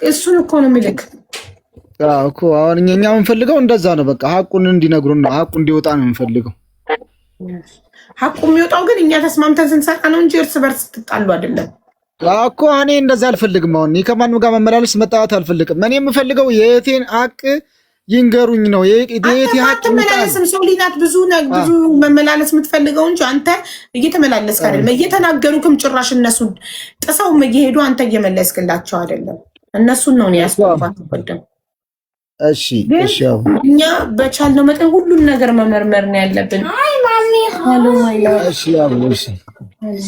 እሱን እኮ ነው የሚልክ እኮ አሁን እኛ የምንፈልገው እንደዛ ነው። በቃ ሀቁን እንዲነግሩን ነው፣ ሀቁ እንዲወጣ ነው የምንፈልገው። ሀቁ የሚወጣው ግን እኛ ተስማምተን ስንሰራ ነው እንጂ እርስ በርስ ስትጣሉ አይደለም እኮ። እኔ እንደዛ አልፈልግም። አሁን ከማንም ጋር መመላለስ መጣላት አልፈልግም። እኔ የምፈልገው የእህቴን ሀቅ ይንገሩኝ ነው። የእህቴ ሀቅ መመላለስም ሰው ሊናት ብዙ መመላለስ የምትፈልገው እንጂ አንተ እየተመላለስክ አይደለም። እየተናገሩክም ጭራሽ እነሱ ጥሰውም እየሄዱ አንተ እየመለስክላቸው አይደለም። እነሱን ነው ያስባባት ወደም። እሺ እሺ እኛ በቻልነው መጠን ሁሉን ነገር መመርመር ነው ያለብን። Hi, mommy. ሄሎ ማይ ላቭ። እሺ እሺ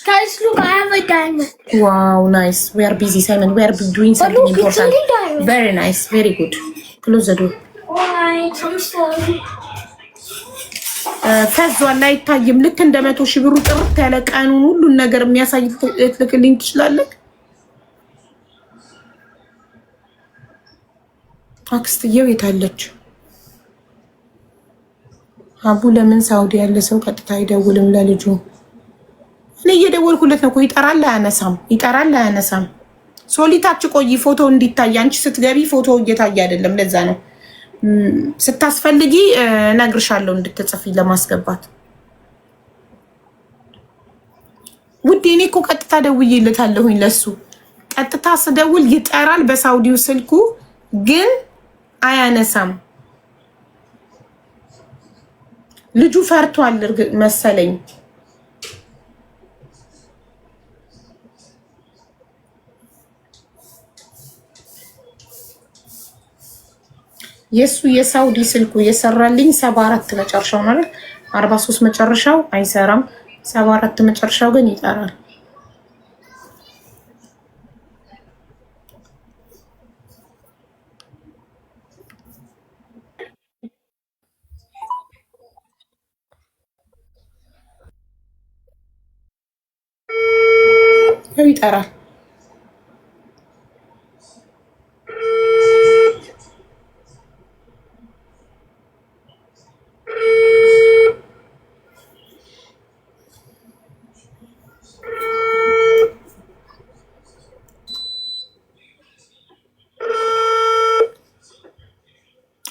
Guys, look, I have a diamond. Wow, nice. We are busy, Simon. We are doing something look, it's important. only diamond. Very nice. Very good. Close the door. Why? I'm sorry. ፈዟል አይታይም። ልክ እንደ 100,000 ብሩ ጥርት ያለ ቀኑን ሁሉን ነገር የሚያሳይ ልክልኝ ትችላለህ? አክስትየው የታለች? አቡ ለምን ሳውዲ ያለ ሰው ቀጥታ አይደውልም ለልጁ? እኔ እየደወልኩለት ነው እኮ ይጠራል አያነሳም፣ ይጠራል አያነሳም። ሶሊታች ቆይ ፎቶ እንዲታይ፣ አንቺ ስትገቢ ፎቶ እየታየ አይደለም። ለዛ ነው ስታስፈልጊ እነግርሻለሁ እንድትጽፊ ለማስገባት። ውዴ እኔ እኮ ቀጥታ ደውዬለታለሁኝ ለሱ። ቀጥታ ስደውል ይጠራል በሳውዲው ስልኩ ግን አያነሳም። ልጁ ፈርቷል መሰለኝ። የሱ የሳውዲ ስልኩ የሰራልኝ 74 መጨረሻው ማለት 43 መጨረሻው አይሰራም። 74 መጨረሻው ግን ይጠራል። ይጠራል።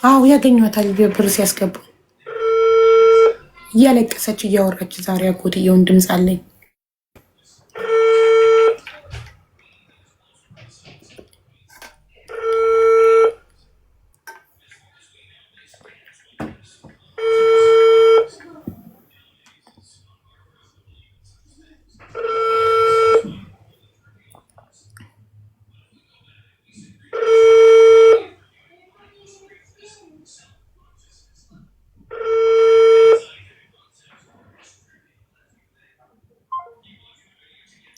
አዎ ያገኟታል። ብር ሲያስገቡ እያለቀሰች እያወራች ዛሬ አጎትየውን ድምፅ አለኝ።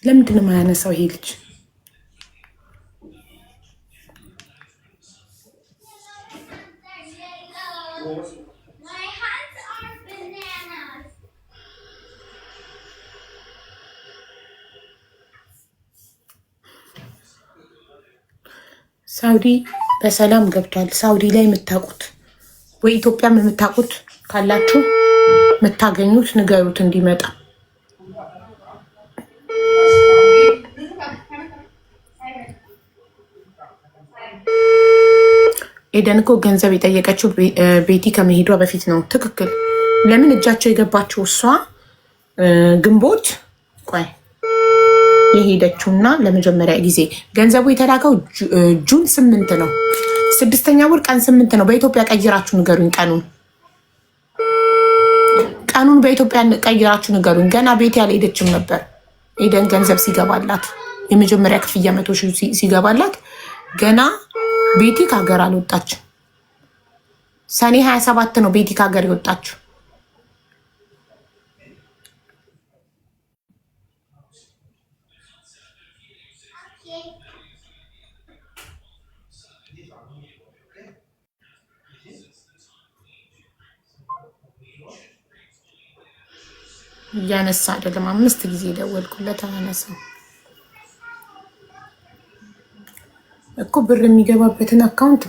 ለምንድን ነው የማያነሳው ይሄ ልጅ? ሳውዲ በሰላም ገብቷል። ሳውዲ ላይ የምታውቁት ወይ ኢትዮጵያም የምታውቁት ካላችሁ የምታገኙት ንገሩት እንዲመጣ። ኤደን እኮ ገንዘብ የጠየቀችው ቤቲ ከመሄዷ በፊት ነው። ትክክል። ለምን እጃቸው የገባችው እሷ ግንቦት ቆይ የሄደችውና ለመጀመሪያ ጊዜ ገንዘቡ የተላከው ጁን 8 ነው። 6ኛ ወር ቀን 8 ነው። በኢትዮጵያ ቀይራችሁ ንገሩኝ ቀኑን በኢትዮጵያ ቀይራችሁ ንገሩኝ። ገና ቤት ያልሄደችም ነበር። ኤደን ገንዘብ ሲገባላት የመጀመሪያ ክፍያ 100,000 ሲገባላት ገና ቤቲ ከሀገር አልወጣችም። ሰኔ 27 ነው ቤቲ ከሀገር የወጣችው። እያነሳ አይደለም። 5 ጊዜ ደወልኩለት አላነሳም እኮ ብር የሚገባበትን አካውንት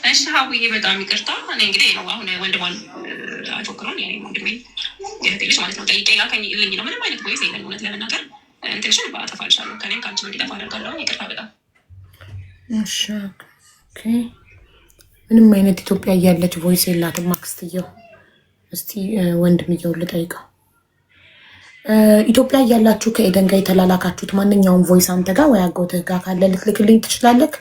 እሺ ሀቡዬ በጣም ይቅርታ። እኔ እንግዲህ ነው አሁን ወንድሟን አፎክሯን የኔ ወንድሜ የትልሽ ማለት ነው ጠይቄ ላከኝልኝ ነው። ምንም አይነት ቦይስ የለም እውነት ለመናገር እንትንሽን ባጠፋልሻለሁ ከኔም ከአንቺም እንዲጠፋ አደርጋለሁ። ይቅርታ በጣም እሺ። ኦኬ ምንም አይነት ኢትዮጵያ እያለች ቮይስ የላትም አክስትየው። እስቲ ወንድምየው ልጠይቀው። ኢትዮጵያ እያላችሁ ከኤደን ጋር የተላላካችሁት ማንኛውም ቮይስ አንተ ጋር ወይ አጎትህ ጋር ካለ ልትልክልኝ ትችላለህ?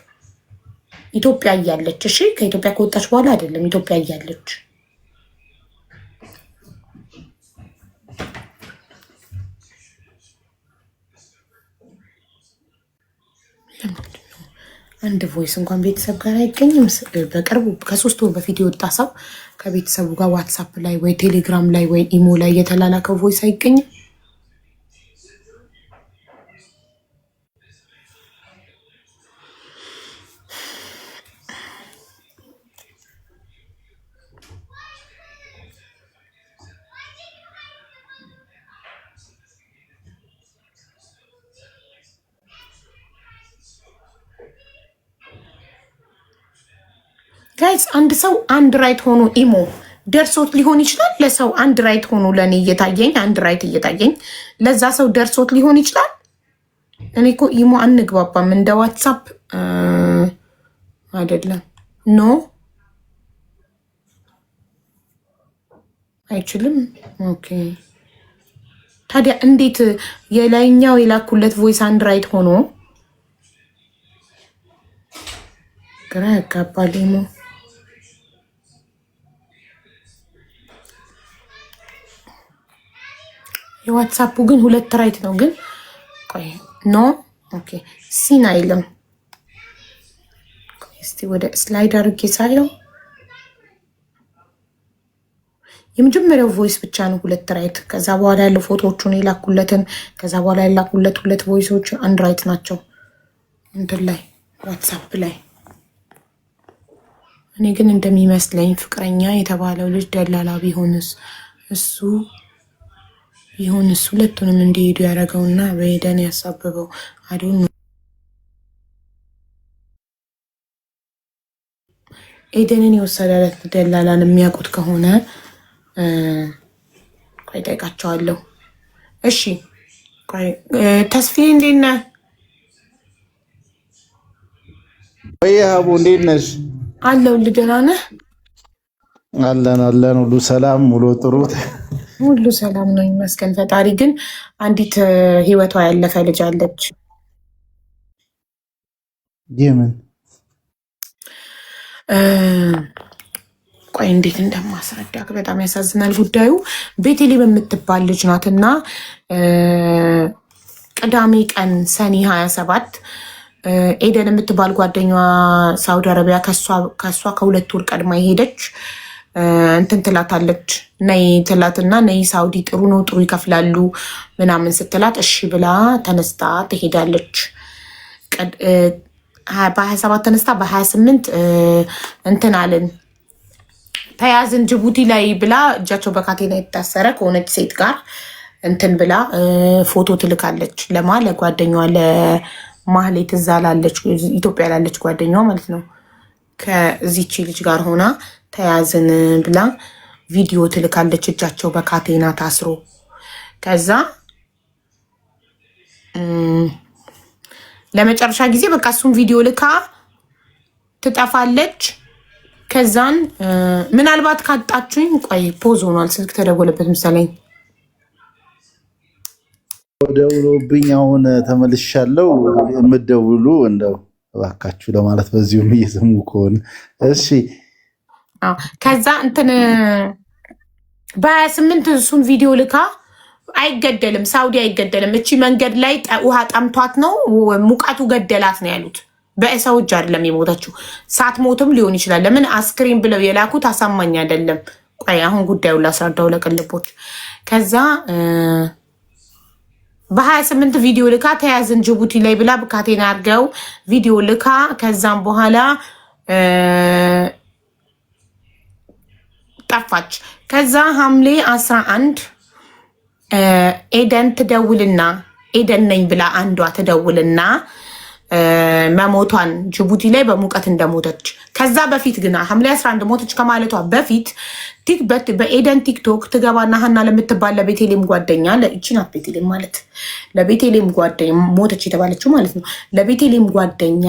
ኢትዮጵያ እያለች እሺ፣ ከኢትዮጵያ ከወጣች በኋላ አይደለም። ኢትዮጵያ እያለች አንድ ቮይስ እንኳን ቤተሰብ ጋር አይገኝም። በቅርቡ ከ3 ወር በፊት የወጣ ሰው ከቤተሰቡ ጋር ዋትሳፕ ላይ ወይ ቴሌግራም ላይ ወይ ኢሞ ላይ የተላላከው ቮይስ አይገኝም። ጋይስ አንድ ሰው አንድ ራይት ሆኖ ኢሞ ደርሶት ሊሆን ይችላል። ለሰው አንድ ራይት ሆኖ ለኔ እየታየኝ አንድ ራይት እየታየኝ ለዛ ሰው ደርሶት ሊሆን ይችላል። እኔ እኮ ኢሞ አንግባባም እንደ ዋትሳፕ አይደለም። ኖ አይችልም። ኦኬ ታዲያ እንዴት የላይኛው የላኩለት ቮይስ አንድ ራይት ሆኖ ግራ ያጋባል ኢሞ። የዋትሳፑ ግን 2 ራይት ነው። ግን ቆይ ኖ ኦኬ ሲን አይልም። እስቲ ወደ ስላይድ አድርጌ ሳየው የመጀመሪያው ቮይስ ብቻ ነው 2 ራይት። ከዛ በኋላ ያለው ፎቶዎቹን የላኩለትን ከዛ በኋላ ያላኩለት 2 ቮይሶች አንድ ራይት ናቸው እንትን ላይ ዋትሳፕ ላይ። እኔ ግን እንደሚመስለኝ ፍቅረኛ የተባለው ልጅ ደላላ ቢሆንስ እሱ ሁለቱንም እንዲሄዱ ያደረገውና በኤደን ያሳበበው አዶን ኤደንን የወሰደለት ደላላን የሚያውቁት ከሆነ ቆይ ጠይቃቸዋለሁ። እሺ ቆይ ተስፋዬ እንዴት ነህ? ወይ አቡ እንዴት ነሽ? አለሁልህ። ደህና ነህ? አለን ሁሉ ሰላም ሙሉ ጥሩ ሁሉ ሰላም ነው ይመስገን ፈጣሪ። ግን አንዲት ህይወቷ ያለፈ ልጅ አለች። የምን ቆይ እንዴት እንደማስረዳክ በጣም ያሳዝናል ጉዳዩ። ቤቴሌም የምትባል ልጅ ናት እና ቅዳሜ ቀን ሰኔ 27 ኤደን የምትባል ጓደኛዋ ሳውዲ አረቢያ ከሷ ከ2 ወር ቀድማ የሄደች እንትን ትላታለች። ነይ ትላትና ነይ ሳውዲ ጥሩ ነው ጥሩ ይከፍላሉ ምናምን ስትላት እሺ ብላ ተነስታ ትሄዳለች። በ27 ተነስታ በ28 እንትን አልን ተያዝን ጅቡቲ ላይ ብላ እጃቸው በካቴና የታሰረ ከሆነች ሴት ጋር እንትን ብላ ፎቶ ትልካለች። ለጓደኛዋ ለማህሌት እዛ ላለች ኢትዮጵያ ላለች ጓደኛዋ ማለት ነው። ከዚቺ ልጅ ጋር ሆና ተያዝን ብላ ቪዲዮ ትልካለች እጃቸው በካቴና ታስሮ። ከዛ ለመጨረሻ ጊዜ በቃ እሱን ቪዲዮ ልካ ትጠፋለች። ከዛን ምናልባት ካጣችሁኝ ቆይ ፖዝ ሆኗል ስልክ ተደወለበት መሰለኝ። ደውሎብኝ አሁን ተመልሻለሁ። የምትደውሉ እንደው እባካችሁ ለማለት በዚሁም እየሰሙ ከሆነ እሺ። ከዛ እንትን በ28 እሱን ቪዲዮ ልካ አይገደልም፣ ሳውዲ አይገደልም። እቺ መንገድ ላይ ውሃ ጠምቷት ነው ሙቀቱ ገደላት ነው ያሉት። በሰው እጅ አይደለም የሞተችው። ሳትሞትም ሊሆን ይችላል። ለምን አስክሬን ብለው የላኩት አሳማኝ አይደለም። ቆይ አሁን ጉዳዩን ላስረዳው ለቅልቦች። ከዛ በ28 ቪዲዮ ልካ ተያዝን ጅቡቲ ላይ ብላ ብካቴና አድርገው ቪዲዮ ልካ ከዛም በኋላ ጠፋች። ከዛ ሐምሌ 11 ኤደን ትደውልና ኤደን ነኝ ብላ አንዷ ትደውልና መሞቷን ጅቡቲ ላይ በሙቀት እንደሞተች። ከዛ በፊት ግን ሐምሌ 11 ሞተች ከማለቷ በፊት በኤደን ቲክቶክ ትገባና ሀና ለምትባል ለቤቴሌም ጓደኛ ለእቺ ናት ቤቴሌም ማለት ለቤቴሌም ጓደኛ ሞተች የተባለችው ማለት ነው። ለቤቴሌም ጓደኛ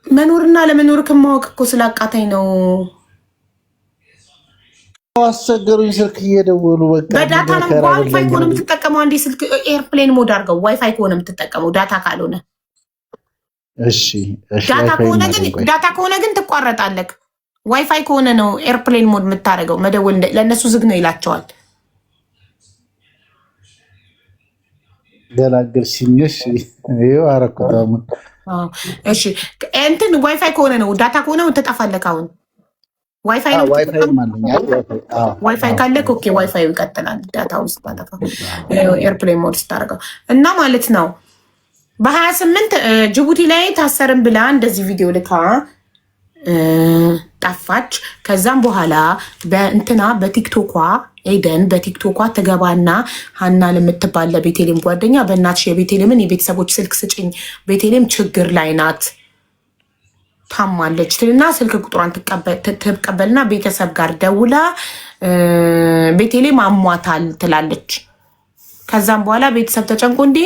መኖርና ለመኖር ከማወቅ እኮ ስላቃታኝ ነው አስቸገሩኝ። ስልክ እየደወሉ በቃ በዳታ ነው። ዋይፋይ ከሆነ የምትጠቀመው አንዴ ስልክ ኤርፕሌን ሞድ አድርገው። ዋይፋይ ከሆነ የምትጠቀመው ዳታ ካልሆነ እሺ። ዳታ ከሆነ ግን ትቋረጣለህ። ዋይፋይ ከሆነ ነው ኤርፕሌን ሞድ የምታደርገው። መደወል ለእነሱ ዝግ ነው ይላቸዋል። ገላገልሽኝ። እሺ ይኸው አደረኩት። እሺ እንትን ዋይፋይ ከሆነ ነው። ዳታ ከሆነ ትጠፋለህ። አሁን ዋይፋይ ነው። ዋይፋይ ካለ ኦኬ፣ ዋይፋይ ይቀጥላል። ዳታ ውስጥ ባጠፋ ኤርፕሌን ሞድ ስታደርገው እና ማለት ነው። በ28 ጅቡቲ ላይ ታሰርም ብላ እንደዚህ ቪዲዮ ልካ ጠፋች። ከዛም በኋላ በእንትና በቲክቶኳ ኤደን በቲክቶኳ ትገባና ሀና ለምትባል ለቤቴሌም ጓደኛ በእናትሽ የቤቴሌምን የቤተሰቦች ስልክ ስጭኝ፣ ቤቴሌም ችግር ላይ ናት ታማለች ትልና ስልክ ቁጥሯን ትቀበልና ቤተሰብ ጋር ደውላ ቤቴሌም አሟታል ትላለች። ከዛም በኋላ ቤተሰብ ተጨንቆ እንዴ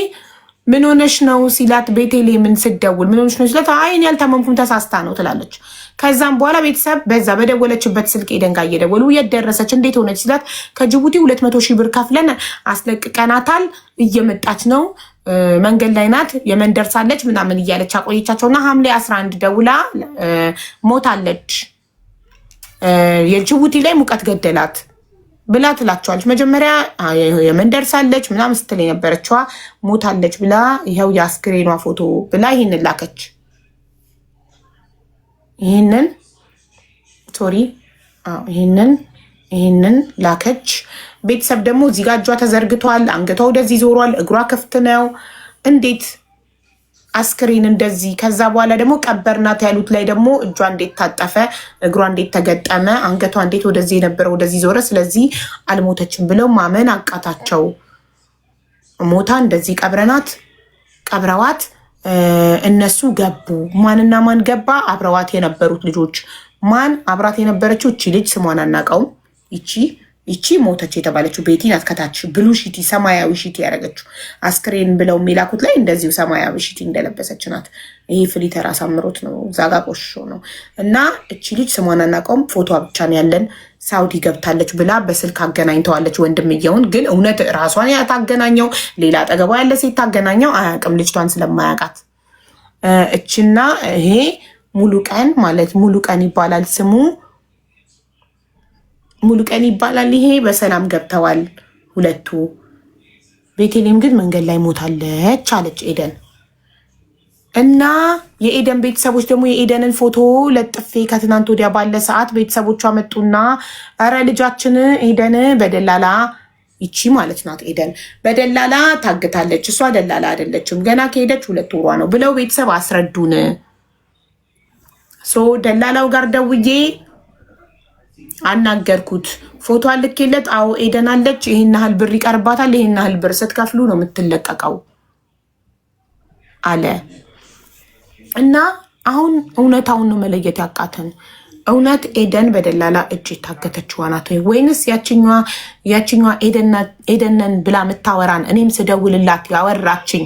ምን ሆነሽ ነው ሲላት ቤቴሌምን ስደውል ምን ሆነሽ ነው ሲላት አይ እኔ አልታመምኩም ተሳስታ ነው ትላለች። ከዛም በኋላ ቤተሰብ በዛ በደወለችበት ስልክ ኤደን ጋር እየደወሉ የት ደረሰች እንዴት ሆነች ሲላት ከጅቡቲ 200,000 ብር ከፍለን አስለቅቀናታል እየመጣች ነው መንገድ ላይ ናት የመን ደርሳለች ምናምን እያለች አቆየቻቸውና ሐምሌ 11 ደውላ ሞታለች የጅቡቲ ላይ ሙቀት ገደላት ብላ ትላቸዋለች። መጀመሪያ የመን ደርሳለች ምናምን ስትል የነበረችዋ ሞታለች ብላ ይኸው የአስክሬኗ ፎቶ ብላ ይህንን ላከች። ይህንን ላከች። ቤተሰብ ደግሞ እዚህ ጋር እጇ ተዘርግቷል፣ አንገቷ ወደዚህ ዞሯል፣ እግሯ ክፍት ነው። እንዴት አስክሬን እንደዚህ? ከዛ በኋላ ደግሞ ቀበርናት ያሉት ላይ ደግሞ እጇ እንዴት ታጠፈ፣ እግሯ እንዴት ተገጠመ፣ አንገቷ እንዴት ወደዚህ የነበረ ወደዚህ ዞረ። ስለዚህ አልሞተችም ብለው ማመን አቃታቸው። ሞታ እንደዚህ ቀብረዋት እነሱ ገቡ። ማንና ማን ገባ? አብረዋት የነበሩት ልጆች። ማን አብራት የነበረችው? እቺ ልጅ ስሟን አናውቀውም። ይቺ ሞተች የተባለችው ቤቲ ናት። ከታች ብሉ ሺቲ ሰማያዊ ሺቲ ያደረገችው አስክሬን ብለው የሚላኩት ላይ እንደዚሁ ሰማያዊ ሺቲ እንደለበሰች ናት። ይሄ ፍሊተር አሳምሮት ነው፣ ዛጋ ቆሾ ነው። እና እቺ ልጅ ስሟን አናውቀውም፣ ፎቶ ብቻ ነው ያለን። ሳውዲ ገብታለች ብላ በስልክ አገናኝተዋለች ወንድምየውን። ግን እውነት ራሷን ታገናኘው ሌላ አጠገቧ ያለ ሴት ታገናኘው አያውቅም፣ ልጅቷን ስለማያውቃት። እችና ይሄ ሙሉ ቀን ማለት ሙሉ ቀን ይባላል ስሙ፣ ሙሉ ቀን ይባላል። ይሄ በሰላም ገብተዋል ሁለቱ። ቤቴሌም ግን መንገድ ላይ ሞታለች አለች ኤደን። እና የኤደን ቤተሰቦች ደግሞ የኤደንን ፎቶ ለጥፌ ከትናንት ወዲያ ባለ ሰዓት ቤተሰቦቿ መጡና ኧረ ልጃችን ኤደን በደላላ ይቺ ማለት ናት ኤደን በደላላ ታግታለች፣ እሷ ደላላ አይደለችም፣ ገና ከሄደች 2 ወሯ ነው ብለው ቤተሰብ አስረዱን። ደላላው ጋር ደውዬ አናገርኩት። ፎቶ አልኬለት አዎ ኤደን አለች፣ ይሄን ያህል ብር ይቀርባታል፣ ይሄን ያህል ብር ስትከፍሉ ነው የምትለቀቀው አለ። እና አሁን እውነታውን ነው መለየት ያቃተን። እውነት ኤደን በደላላ እጅ የታገተችዋ ናት ወይንስ ያችኛዋ ኤደንን ብላ የምታወራን እኔም ስደውልላት ያወራችኝ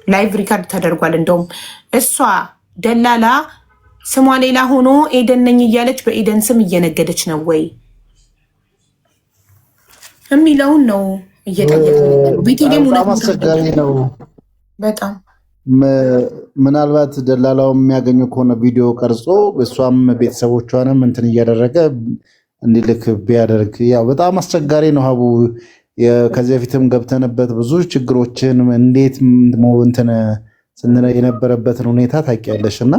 ላይቭ ሪካርድ ተደርጓል። እንደውም እሷ ደላላ ስሟ ሌላ ሆኖ ኤደን ነኝ እያለች በኤደን ስም እየነገደች ነው ወይ የሚለውን ነው እየጠየቅን። ቤቴሌም አስቸጋሪ ነው በጣም ምናልባት ደላላው የሚያገኙ ከሆነ ቪዲዮ ቀርጾ እሷም ቤተሰቦቿንም እንትን እያደረገ እንዲልክ ቢያደርግ ያው በጣም አስቸጋሪ ነው። ሀቡ ከዚህ በፊትም ገብተንበት ብዙ ችግሮችን እንዴት እንትን ስንለ የነበረበትን ሁኔታ ታውቂያለሽ። እና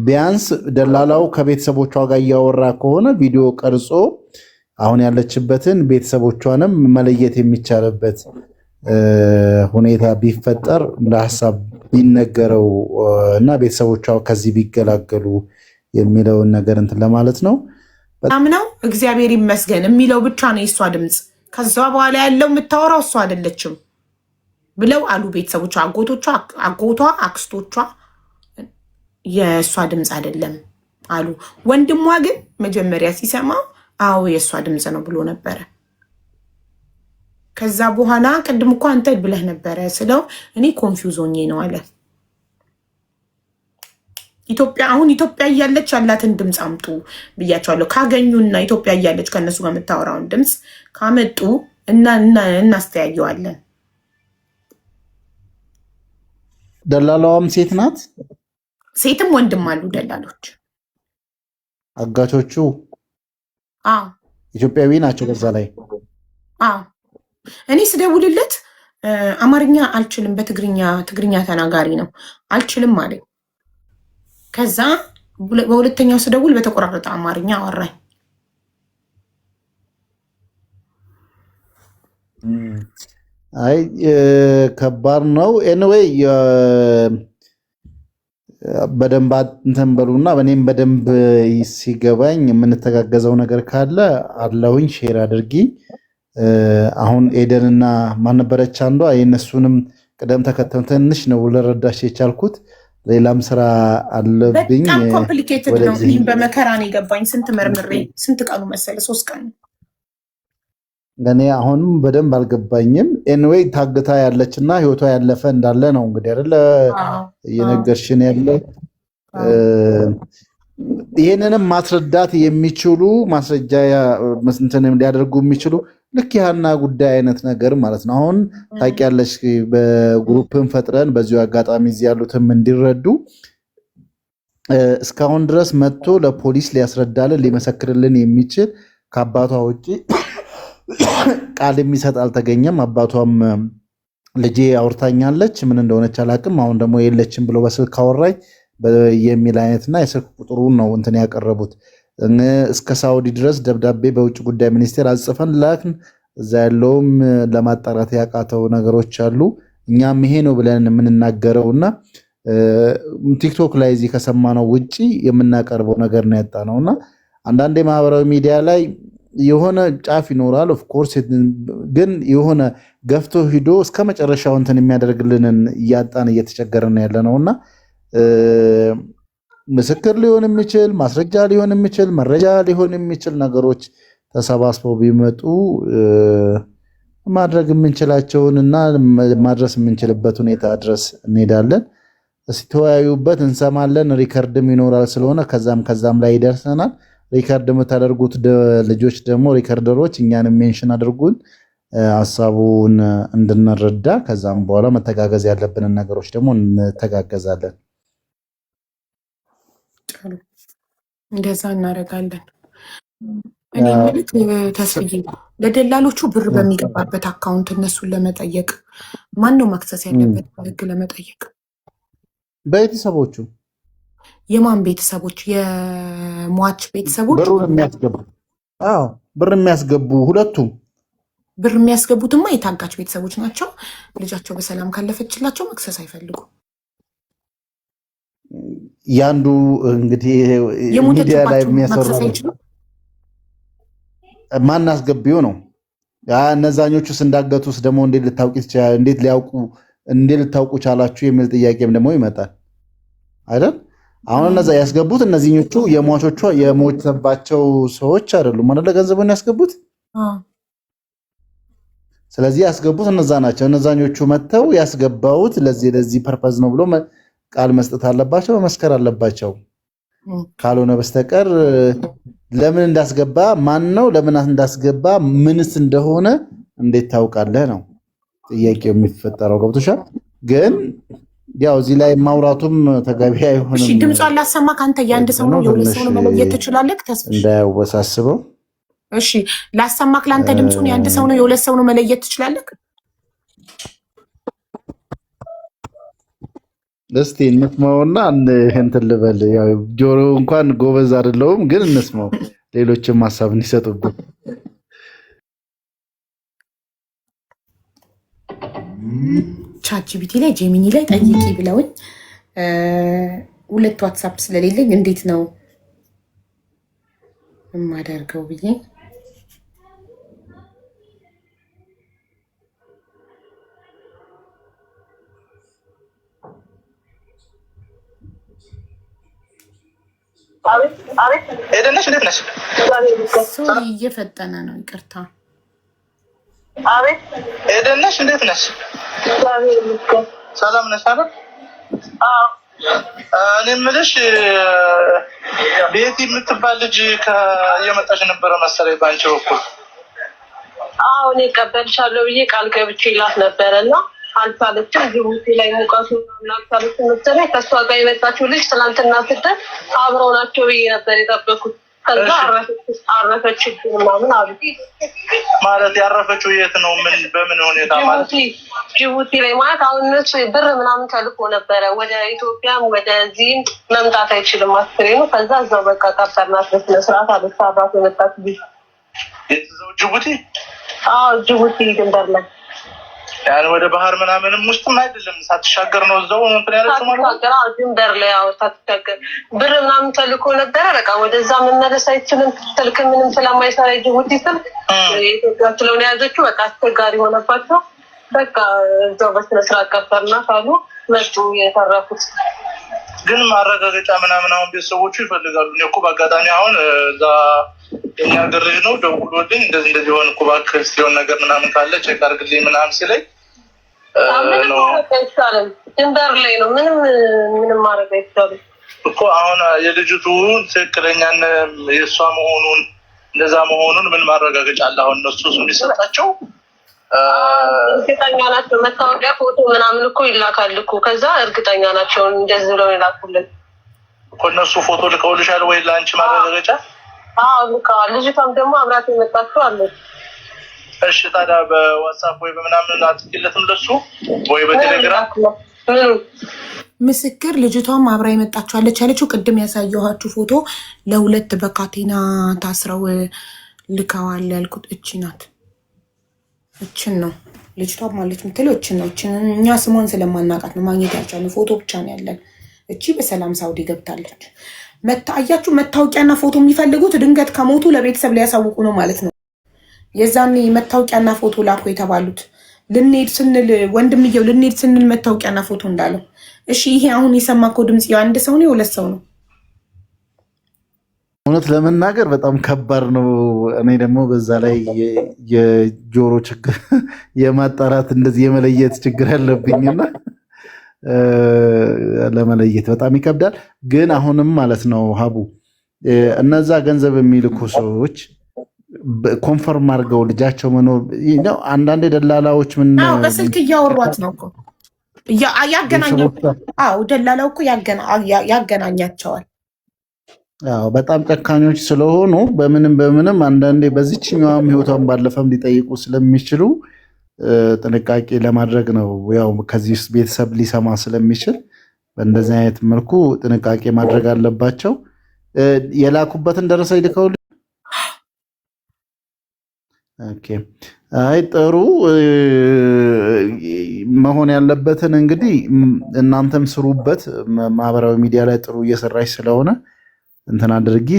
ቢያንስ ደላላው ከቤተሰቦቿ ጋር እያወራ ከሆነ ቪዲዮ ቀርጾ አሁን ያለችበትን ቤተሰቦቿንም መለየት የሚቻልበት ሁኔታ ቢፈጠር ለሐሳብ ቢነገረው እና ቤተሰቦቿ ከዚህ ቢገላገሉ የሚለውን ነገር እንትን ለማለት ነው። በጣም ነው እግዚአብሔር ይመስገን የሚለው ብቻ ነው የእሷ ድምፅ። ከዛ በኋላ ያለው የምታወራው እሷ አይደለችም ብለው አሉ ቤተሰቦቿ፣ አጎቷ፣ አክስቶቿ የእሷ ድምፅ አይደለም አሉ። ወንድሟ ግን መጀመሪያ ሲሰማ አዎ የእሷ ድምፅ ነው ብሎ ነበረ። ከዛ በኋላ ቅድም እኮ አንተ ብለህ ነበረ ስለው እኔ ኮንፊውዝ ሆኜ ነው አለ። አሁን ኢትዮጵያ እያለች ያላትን ድምፅ አምጡ ብያቸዋለሁ። ካገኙና ኢትዮጵያ እያለች ከእነሱ ጋር የምታወራውን ድምፅ ካመጡ እናስተያየዋለን። ደላላዋም ሴት ናት፣ ሴትም ወንድም አሉ ደላሎች። አጋቾቹ ኢትዮጵያዊ ናቸው። በዛ ላይ እኔ ስደውልለት አማርኛ አልችልም፣ ትግርኛ ተናጋሪ ነው አልችልም አለኝ። ከዛ በሁለተኛው ስደውል በተቆራረጠ አማርኛ አወራኝ። አይ ከባድ ነው። ኤኒዌይ በደንብ እንትን በሉና እኔም በደንብ ሲገባኝ የምንተጋገዘው ነገር ካለ አለውኝ ሼር አድርጊ። አሁን ኤደንና ማን ነበረች አንዷ የነሱንም ቅደም ተከተል ትንሽ ነው ልረዳሽ የቻልኩት። ሌላም ስራ አለብኝ። በጣም ኮምፕሊኬትድ ነው። በመከራ ነው የገባኝ። ስንት መርምሬ ስንት ቀኑ መሰለ 3 ቀን። እኔ አሁንም በደንብ አልገባኝም። ኤንዌይ ታግታ ያለችና ህይወቷ ያለፈ እንዳለ ነው እንግዲህ አይደለ እየነገርሽን ያለ። ይሄንንም ማስረዳት የሚችሉ ማስረጃ እንትን ሊያደርጉ የሚችሉ ልክ ያና ጉዳይ አይነት ነገር ማለት ነው። አሁን ታውቂያለሽ በግሩፕን ፈጥረን በዚሁ አጋጣሚ እዚህ ያሉትም እንዲረዱ እስካሁን ድረስ መጥቶ ለፖሊስ ሊያስረዳልን ሊመሰክርልን የሚችል ከአባቷ ውጪ ቃል የሚሰጥ አልተገኘም። አባቷም ልጄ አውርታኛለች ምን እንደሆነች አላውቅም፣ አሁን ደግሞ የለችም ብሎ በስልክ አወራኝ የሚል አይነትና የስልክ ቁጥሩን ነው እንትን ያቀረቡት። እስከ ሳውዲ ድረስ ደብዳቤ በውጭ ጉዳይ ሚኒስቴር አጽፈን ላክን። እዛ ያለውም ለማጣራት ያቃተው ነገሮች አሉ። እኛም ይሄ ነው ብለን የምንናገረውና ቲክቶክ ላይ እዚህ ከሰማነው ውጪ የምናቀርበው ነገር ነው ያጣነውና አንዳንዴ ማህበራዊ ሚዲያ ላይ የሆነ ጫፍ ይኖራል። ኦፍ ኮርስ ግን የሆነ ገፍቶ ሂዶ እስከ መጨረሻው እንትን የሚያደርግልንን እያጣን እየተቸገረን ያለነውና ምስክር ሊሆን የሚችል ማስረጃ ሊሆን የሚችል መረጃ ሊሆን የሚችል ነገሮች ተሰባስበው ቢመጡ ማድረግ የምንችላቸውንና ማድረስ የምንችልበት ሁኔታ ድረስ እንሄዳለን። እስቲ ተወያዩበት፣ እንሰማለን። ሪከርድም ይኖራል ስለሆነ ከዛም ላይ ይደርሰናል። ሪከርድ የምታደርጉት ልጆች ደግሞ ሪከርደሮች እኛንም ሜንሽን አድርጉን ሀሳቡን እንድንረዳ። ከዛም በኋላ መተጋገዝ ያለብንን ነገሮች ደግሞ እንተጋገዛለን። እንደዛ እናደርጋለን። እኔ ማለት ተስፍዬ ለደላሎቹ ብር በሚገባበት አካውንት እነሱን ለመጠየቅ ማን ነው መክሰስ ያለበት? በህግ ለመጠየቅ ቤተሰቦቹ። የማን ቤተሰቦች? የሟች ቤተሰቦች ብሩን የሚያስገቡ። አዎ ብር የሚያስገቡ ሁለቱም። ብር የሚያስገቡትማ የታጋች ቤተሰቦች ናቸው። ልጃቸው በሰላም ካለፈችላቸው መክሰስ አይፈልጉም። ያንዱ እንግዲህ ሚዲያ ላይ የሚያሰራው ማን አስገቢው ነው። እነዛኞቹስ እንዳገቱስ ደግሞ እንዴት ልታውቁ ቻላችሁ የሚል ጥያቄም ደግሞ ይመጣል አይደል? አሁን እነዛ ያስገቡት እነዚህኞቹ የሟቾቿ የሞተባቸው ሰዎች አይደሉም ማለት ለገንዘቡን ያስገቡት። ስለዚህ ያስገቡት እነዛ ናቸው። እነዛኞቹ መተው ያስገባውት ለዚህ ፐርፐዝ ነው ብሎ ቃል መስጠት አለባቸው፣ መመስከር አለባቸው። ካልሆነ በስተቀር ለምን እንዳስገባ ማን ነው ለምን እንዳስገባ ምንስ እንደሆነ እንዴት ታውቃለህ ነው ጥያቄው የሚፈጠረው። ገብቶሻል? ግን ያው እዚህ ላይ ማውራቱም ተገቢ አይሆንም። እሺ ድምጿን ላሰማ ካንተ የአንድ ሰው ነው የሁለት ሰው ነው መለየት ትችላለህ? ተስፋ እንዳያወሳስበው። እሺ ላሰማክ ላንተ ድምጹን የአንድ ሰው ነው የሁለት ሰው ነው መለየት ትችላለህ? እስቲ እንስማውና እንትን ልበል። ያው ጆሮ እንኳን ጎበዝ አይደለሁም፣ ግን እንስማው፣ ሌሎችም ሀሳብ እንዲሰጡበት። ቻትጂፒቲ ላይ ጄሚኒ ላይ ጠይቂ ብለውኝ ሁለት ዋትሳፕ ስለሌለኝ እንዴት ነው የማደርገው ብዬ ሄደነሽ እንዴት ነሽ? ሶሪ እየፈጠነ ነው ይቅርታ። አቤት ሄደነሽ እንዴት ነሽ? ሰላም ነሽ አይደል? እኔ የምልሽ ቤቲ የምትባል ልጅ እየመጣች ነበረ መሰለኝ ባንቺ በኩል። አዎ እኔ እቀበልሻለሁ ብዬ ቃል ገብቼላት ነበረ እና አልቻለችም። ጅቡቲ ላይ ሙቀቱ ምናምን አልቻለችም መሰለኝ። ከእሷ ጋር የመጣችው ልጅ ትናንትና ስደት አብረው ናቸው ብዬ ነበር የጠበኩት። ከዛ አረፈችብኝ ምናምን አሉ። ማለት ያረፈችው የት ነው? ምን በምን ሁኔታ? ማለት ጅቡቲ ላይ ማለት አሁን እነሱ ብር ምናምን ተልኮ ነበረ ወደ ኢትዮጵያም ወደዚህም መምጣት አይችልም አስክሬኑ። ከዛ እዛው በቃ ቀበርናት በስነ ስርዓት አለች። አብራት የመጣች ልጅ የትዘው ጅቡቲ? አዎ ጅቡቲ ድንበር ላይ ያን ወደ ባህር ምናምንም ውስጥም አይደለም ሳትሻገር ነው እዛው እንትን ያለችው ማለት ነው። ድንበር ላይ ያው ሳትሻገር ብር ምናምን ተልኮ ነበረ። በቃ ወደዛ መመለስ አይችልም። ስልክ ምንም ስለማይሰራ ጅቡቲ ስልክ የኢትዮጵያ ስለሆነ ያዘችው በቃ አስቸጋሪ ሆነባቸው። በቃ እዛው በስነ ስርዓት ቀበርናት አሉ። መጡ የተረፉት። ግን ማረጋገጫ ምናምን አሁን ቤተሰቦቹ ይፈልጋሉ። እኔ እኮ በአጋጣሚ አሁን እዛ የኛ ሀገር ልጅ ነው ደውሎልኝ እንደዚህ እንደዚህ ሆነ እኮ እባክህ ሲሆን ነገር ምናምን ካለ ቼክ አድርግልኝ ምናምን ሲለኝ ነው ድንበር ላይ ነው። ምንም ማድረግ አይቻልም እኮ አሁን የልጅቱን ትክክለኛን የእሷ መሆኑን እንደዛ መሆኑን ምን ማረጋገጫ አለ? አሁን እነሱ የሚሰጣቸው እርግጠኛ ናቸው። መታወቂያ ፎቶ ምናምን እኮ ይላካል እኮ። ከዛ እርግጠኛ ናቸው እንደዚህ ብለው ይላኩልን እኮ። እነሱ ፎቶ ልከውልሻል ወይ ለአንቺ ማረጋገጫ? አዎ ልከዋል። ልጅቷም ደግሞ አብራት የመጣችው አለች። እሺ ታዲያ በዋትስአፕ ወይ በምናምን አትልለትም ለሱ ወይ በቴሌግራም ምስክር ልጅቷም አብራ የመጣችኋለች ያለችው ቅድም ያሳየኋችሁ ፎቶ ለሁለት በካቴና ታስረው ልከዋል ያልኩት እቺ ናት። እችን ነው ልጅቷም ማለች የምትለው እችን ነው። እችን እኛ ስሟን ስለማናውቃት ነው ማግኘት ያልቻልነው። ፎቶ ብቻ ነው ያለን። እቺ በሰላም ሳውዲ ገብታለች። አያችሁ፣ መታወቂያና ፎቶ የሚፈልጉት ድንገት ከሞቱ ለቤተሰብ ሊያሳውቁ ነው ማለት ነው። የዛኔ መታወቂያና ፎቶ ላኩ የተባሉት ልንሄድ ስንል ወንድምየው ልንሄድ ስንል መታወቂያና ፎቶ እንዳለው። እሺ ይሄ አሁን የሰማከው ድምጽ የአንድ ሰው ነው የሁለት ሰው ነው? እውነት ለመናገር በጣም ከባድ ነው። እኔ ደግሞ በዛ ላይ የጆሮ ችግር የማጣራት እንደዚህ የመለየት ችግር ያለብኝና ለመለየት በጣም ይከብዳል። ግን አሁንም ማለት ነው ሀቡ እነዛ ገንዘብ የሚልኩ ሰዎች ኮንፈርም አድርገው ልጃቸው መኖር ነው። አንዳንድ ደላላዎች ምን በስልክ እያወሯት ነው እኮ ያገናኛቸዋል። አዎ ደላላው እኮ ያገናኛቸዋል። አዎ በጣም ጨካኞች ስለሆኑ በምንም አንዳንዴ በዚችኛዋም ህይወቷን ባለፈም ሊጠይቁ ስለሚችሉ ጥንቃቄ ለማድረግ ነው። ያው ከዚህ ቤተሰብ ሊሰማ ስለሚችል በእንደዚህ አይነት መልኩ ጥንቃቄ ማድረግ አለባቸው። የላኩበትን ደረሰ ይልከው። ኦኬ አይ ጥሩ መሆን ያለበትን እንግዲህ እናንተም ስሩበት። ማህበራዊ ሚዲያ ላይ ጥሩ እየሰራች ስለሆነ እንትን አድርጊ።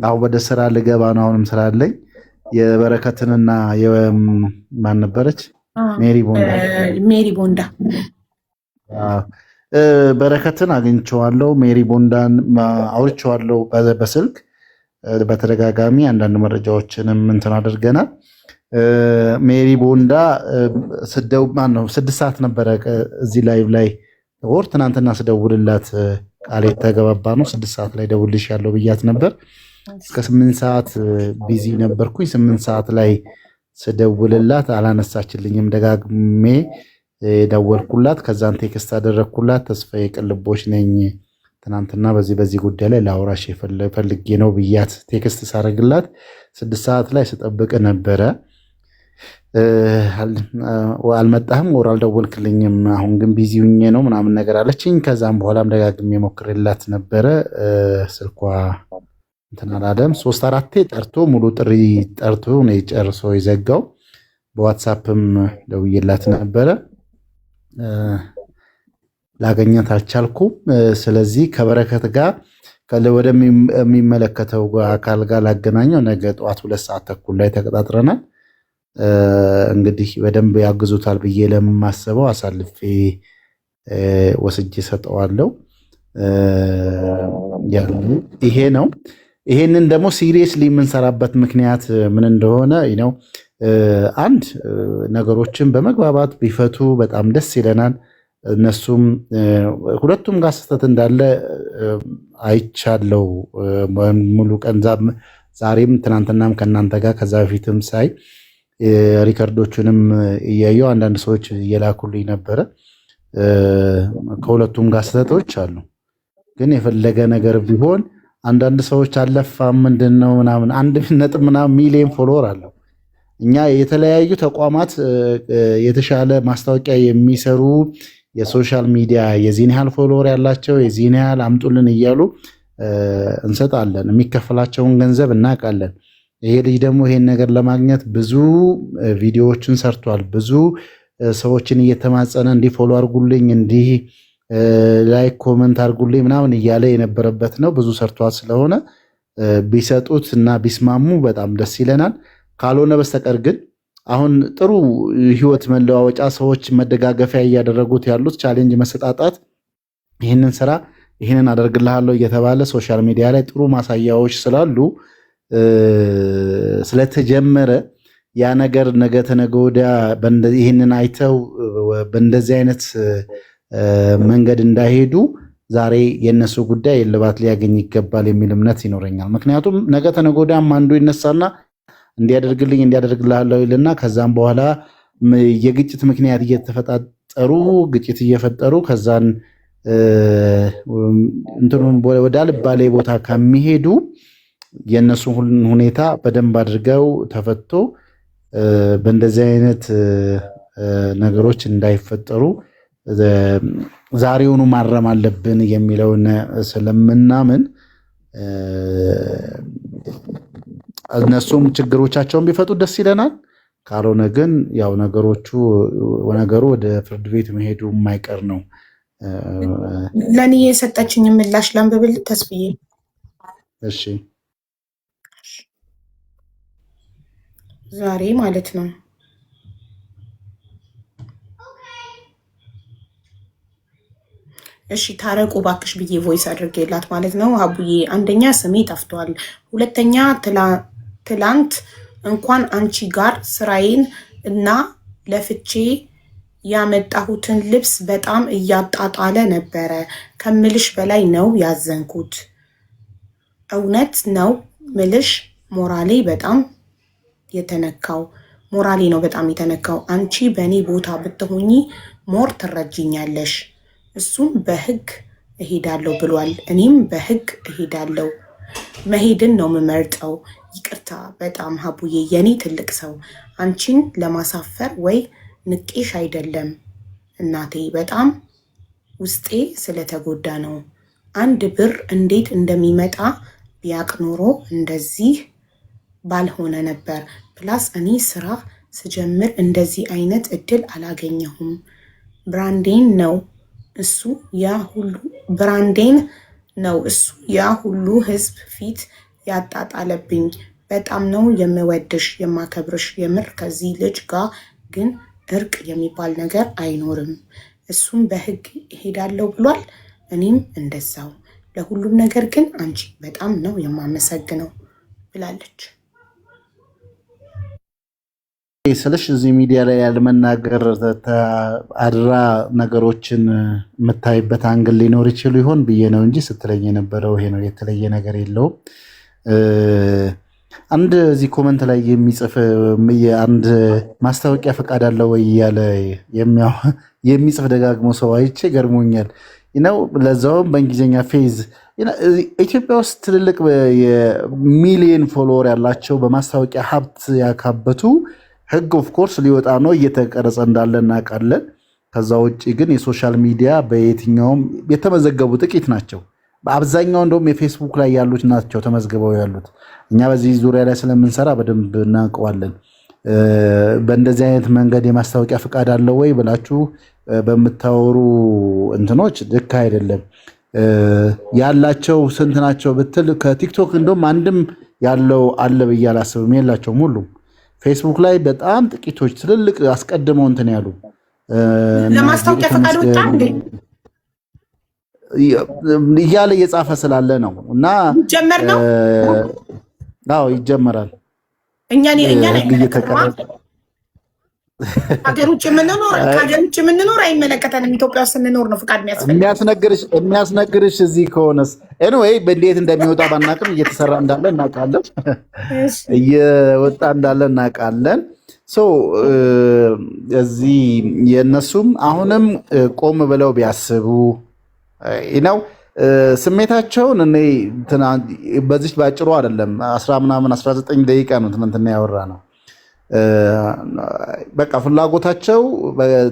አሁን ወደ ስራ ልገባ ነው። አሁንም ስራ አለኝ። የበረከትንና የማን ነበረች ሜሪ ቦንዳ በረከትን አግኝቼዋለሁ። ሜሪ ቦንዳን አውርቼዋለሁ በስልክ በተደጋጋሚ አንዳንድ መረጃዎችንም እንትን አድርገናል። ሜሪ ቦንዳ ስድስት ሰዓት ነበረ እዚህ ላይቭ ላይ ወር ትናንትና ስደውልላት ቃል የተገባባ ነው። 6 ሰዓት ላይ ደውልሽ ያለው ብያት ነበር። እስከ 8 ሰዓት ቢዚ ነበርኩኝ። 8 ሰዓት ላይ ስደውልላት አላነሳችልኝም። ደጋግሜ ደወልኩላት። ከዛን ቴክስት አደረግኩላት። ተስፋዬ ቅልቦች ነኝ፣ ትናንትና በዚህ ጉዳይ ላይ ላውራሽ ፈልጌ ነው ብያት ቴክስት ሳረግላት 6 ሰዓት ላይ ስጠብቅ ነበረ። አልመጣህም ወር አልደወልክልኝም፣ አሁን ግን ቢዚ ሁኜ ነው ምናምን ነገር አለችኝ። ከዛም በኋላም ደጋግሜ ሞክሬላት ነበረ። ስልኳ እንትን አላለም። 3-4 ጠርቶ ሙሉ ጥሪ ጠርቶ ነው ጨርሶ የዘጋው። በዋትሳፕም ደውዬላት ነበረ፣ ላገኛት አልቻልኩም። ስለዚህ ከበረከት ጋር ወደሚመለከተው አካል ጋር ላገናኘው ነገ ጠዋት 2 ሰዓት ተኩል ላይ ተቀጣጥረናል። እንግዲህ በደንብ ያግዙታል ብዬ ለማስበው አሳልፌ ወስጄ ሰጠዋለሁ። ይሄ ነው። ይሄንን ደግሞ ሲሪየስሊ የምንሰራበት ምክንያት ምን እንደሆነ ነው። አንድ ነገሮችን በመግባባት ቢፈቱ በጣም ደስ ይለናል። እነሱም ሁለቱም ጋር ስህተት እንዳለ አይቻለው። ሙሉ ቀን ዛሬም ትናንትናም ከእናንተ ጋር ከዛ በፊትም ሳይ ሪከርዶቹንም እያየው አንዳንድ ሰዎች እየላኩልኝ ነበረ። ከሁለቱም ጋር ስህተቶች አሉ። ግን የፈለገ ነገር ቢሆን አንዳንድ ሰዎች አለፋም ምንድነው ምናምን 1 ምናምን ሚሊዮን ፎሎወር አለው። እኛ የተለያዩ ተቋማት የተሻለ ማስታወቂያ የሚሰሩ የሶሻል ሚዲያ የዚህን ያህል ፎሎወር ያላቸው የዚህን ያህል አምጡልን እያሉ እንሰጣለን። የሚከፈላቸውን ገንዘብ እናውቃለን። ይሄ ልጅ ደግሞ ይሄን ነገር ለማግኘት ብዙ ቪዲዮዎችን ሰርቷል። ብዙ ሰዎችን እየተማጸነ እንዲህ ፎሎ አድርጉልኝ፣ እንዲህ ላይክ ኮመንት አድርጉልኝ ምናምን እያለ የነበረበት ነው። ብዙ ሰርቷል። ስለሆነ ቢሰጡት እና ቢስማሙ በጣም ደስ ይለናል። ካልሆነ በስተቀር ግን አሁን ጥሩ ህይወት መለዋወጫ ሰዎች መደጋገፊያ እያደረጉት ያሉት ቻሌንጅ መሰጣጣት፣ ይህንን ስራ ይህንን አደርግልሃለሁ እየተባለ ሶሻል ሚዲያ ላይ ጥሩ ማሳያዎች ስላሉ ስለተጀመረ ያ ነገር ነገ ተነገ ወዲያ ይህንን አይተው በእንደዚህ አይነት መንገድ እንዳይሄዱ ዛሬ የነሱ ጉዳይ እልባት ሊያገኝ ይገባል የሚል እምነት ይኖረኛል። ምክንያቱም ነገ ተነገ ወዲያም አንዱ ይነሳና እንዲያደርግልኝ እንዲያደርግልሃለሁ ይልና ከዛም በኋላ የግጭት ምክንያት እየተፈጣጠሩ ግጭት እየፈጠሩ ከዛን እንትኑን ወደ አልባሌ ቦታ ከሚሄዱ የነሱ ሁኔታ በደንብ አድርገው ተፈቶ በእንደዚህ አይነት ነገሮች እንዳይፈጠሩ ዛሬውኑ ማረም አለብን የሚለውን ስለምናምን እነሱም ችግሮቻቸውን ቢፈቱ ደስ ይለናል። ካልሆነ ግን ያው ነገሩ ወደ ፍርድ ቤት መሄዱ የማይቀር ነው። ለእኔ የሰጠችኝ ምላሽ ላንብብል ተስብዬ። እሺ ዛሬ ማለት ነው እሺ ታረቁ ባክሽ ብዬ ቮይስ አድርጌላት ማለት ነው። አቡዬ አንደኛ ስሜ ጠፍቷል፣ ሁለተኛ ትላንት እንኳን አንቺ ጋር ስራዬን እና ለፍቼ ያመጣሁትን ልብስ በጣም እያጣጣለ ነበረ። ከምልሽ በላይ ነው ያዘንኩት። እውነት ነው ምልሽ ሞራሌ ነው በጣም የተነካው። አንቺ በእኔ ቦታ ብትሆኚ ሞር ትረጅኛለሽ። እሱም በህግ እሄዳለሁ ብሏል። እኔም በህግ እሄዳለሁ። መሄድን ነው የምመርጠው። ይቅርታ በጣም ሀቡዬ የኔ ትልቅ ሰው፣ አንቺን ለማሳፈር ወይ ንቄሽ አይደለም እናቴ፣ በጣም ውስጤ ስለተጎዳ ነው። 1 ብር እንዴት እንደሚመጣ ቢያቅ ኖሮ እንደዚህ ባልሆነ ነበር። ፕላስ እኔ ስራ ስጀምር እንደዚህ አይነት እድል አላገኘሁም። ብራንዴን ነው እሱ ያ ሁሉ ህዝብ ፊት ያጣጣለብኝ። በጣም ነው የምወድሽ የማከብርሽ የምር። ከዚህ ልጅ ጋር ግን እርቅ የሚባል ነገር አይኖርም። እሱም በህግ እሄዳለሁ ብሏል፣ እኔም እንደዛው። ለሁሉም ነገር ግን አንቺ በጣም ነው የማመሰግነው ብላለች። ስለሽ እዚህ ሚዲያ ላይ ያለመናገር አድራ ነገሮችን የምታይበት አንግል ሊኖር ይችሉ ይሆን ብዬ ነው እንጂ ስትለኝ የነበረው ይሄ ነው፣ የተለየ ነገር የለውም። አንድ እዚህ ኮመንት ላይ የሚጽፍ አንድ ማስታወቂያ ፈቃድ አለው ወይ እያለ የሚጽፍ ደጋግሞ ሰው አይቼ ገርሞኛል። ነው ለዛውም በእንግሊዝኛ ፌዝ። ኢትዮጵያ ውስጥ ትልልቅ የሚሊየን ፎሎወር ያላቸው በማስታወቂያ ሀብት ያካበቱ ህግ ኦፍኮርስ ሊወጣ ነው እየተቀረጸ እንዳለ እናውቃለን። ከዛ ውጭ ግን የሶሻል ሚዲያ በየትኛውም የተመዘገቡ ጥቂት ናቸው። በአብዛኛው እንደውም የፌስቡክ ላይ ያሉት ናቸው ተመዝግበው ያሉት። እኛ በዚህ ዙሪያ ላይ ስለምንሰራ በደንብ እናውቀዋለን። በእንደዚህ አይነት መንገድ የማስታወቂያ ፍቃድ አለው ወይ ብላችሁ በምታወሩ እንትኖች ልክ አይደለም። ያላቸው ስንት ናቸው ብትል ከቲክቶክ እንደውም አንድም ያለው አለ ብዬ አላስብም። የላቸውም ሁሉም። ፌስቡክ ላይ በጣም ጥቂቶች ትልልቅ አስቀድመው እንትን ያሉ ለማስታወቂያ ፈቃድ ወጣ እንዴ እያለ እየጻፈ ስላለ ነው። እና ጀመር ነው። አዎ ይጀመራል። እኛ ሀገር ውጭ የምንኖር አይመለከተንም። ኢትዮጵያ ውስጥ ስንኖር ነው ፍቃድ የሚያስነግርሽ። እዚህ ከሆነስ ኤኒዌይ በእንዴት እንደሚወጣ ባናቅም እየተሰራ እንዳለ እናውቃለን፣ እየወጣ እንዳለ እናውቃለን። እዚህ የእነሱም አሁንም ቆም ብለው ቢያስቡ ነው ስሜታቸውን። እኔ በዚች ባጭሩ አይደለም 19 ደቂቃ ነው ትናንትና ያወራ ነው። በቃ ፍላጎታቸው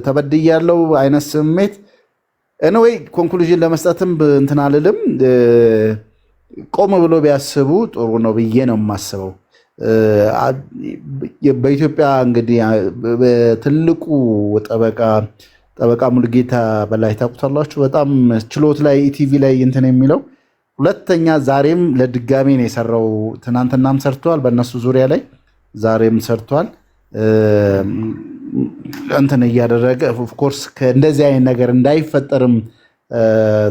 ተበድያለው አይነት ስሜት ኤኒዌይ ኮንክሉዥን ለመስጠትም እንትን አልልም። ቆም ብሎ ቢያስቡ ጥሩ ነው ብዬ ነው የማስበው። በኢትዮጵያ እንግዲህ ትልቁ ጠበቃ ሙሉጌታ በላይ ታውቁታላችሁ። በጣም ችሎት ላይ ኢቲቪ ላይ እንትን የሚለው ሁለተኛ ዛሬም ለድጋሜ ነው የሰራው። ትናንትናም ሰርተዋል በእነሱ ዙሪያ ላይ ዛሬም ሰርቷል። እንትን እያደረገ ኦፍኮርስ እንደዚህ አይነት ነገር እንዳይፈጠርም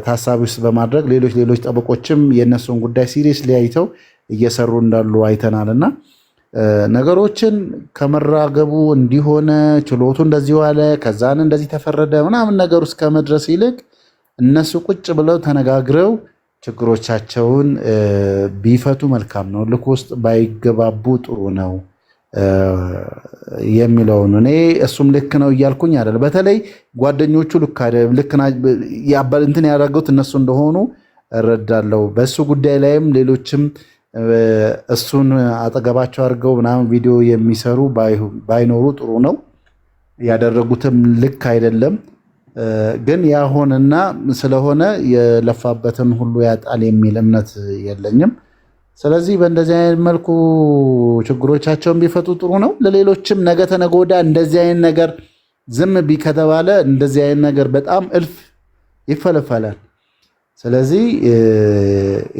ታሳቢ ውስጥ በማድረግ ሌሎች ጠበቆችም የእነሱን ጉዳይ ሲሪየስ ሊያይተው እየሰሩ እንዳሉ አይተናል። እና ነገሮችን ከመራገቡ እንዲሆነ ችሎቱ እንደዚህ ዋለ ከዛን እንደዚህ ተፈረደ ምናምን ነገር ውስጥ ከመድረስ ይልቅ እነሱ ቁጭ ብለው ተነጋግረው ችግሮቻቸውን ቢፈቱ መልካም ነው። ልክ ውስጥ ባይገባቡ ጥሩ ነው የሚለውን እኔ እሱም ልክ ነው እያልኩኝ አይደል። በተለይ ጓደኞቹ ልክ እንትን ያደረጉት እነሱ እንደሆኑ እረዳለሁ። በእሱ ጉዳይ ላይም ሌሎችም እሱን አጠገባቸው አድርገው ምናምን ቪዲዮ የሚሰሩ ባይኖሩ ጥሩ ነው። ያደረጉትም ልክ አይደለም። ግን ያሆንና ስለሆነ የለፋበትን ሁሉ ያጣል የሚል እምነት የለኝም። ስለዚህ በእንደዚህ አይነት መልኩ ችግሮቻቸውን ቢፈቱ ጥሩ ነው። ለሌሎችም ነገ ተነገ ወዲያ እንደዚህ አይነት ነገር ዝም ከተባለ እንደዚህ አይነት ነገር በጣም እልፍ ይፈለፈላል። ስለዚህ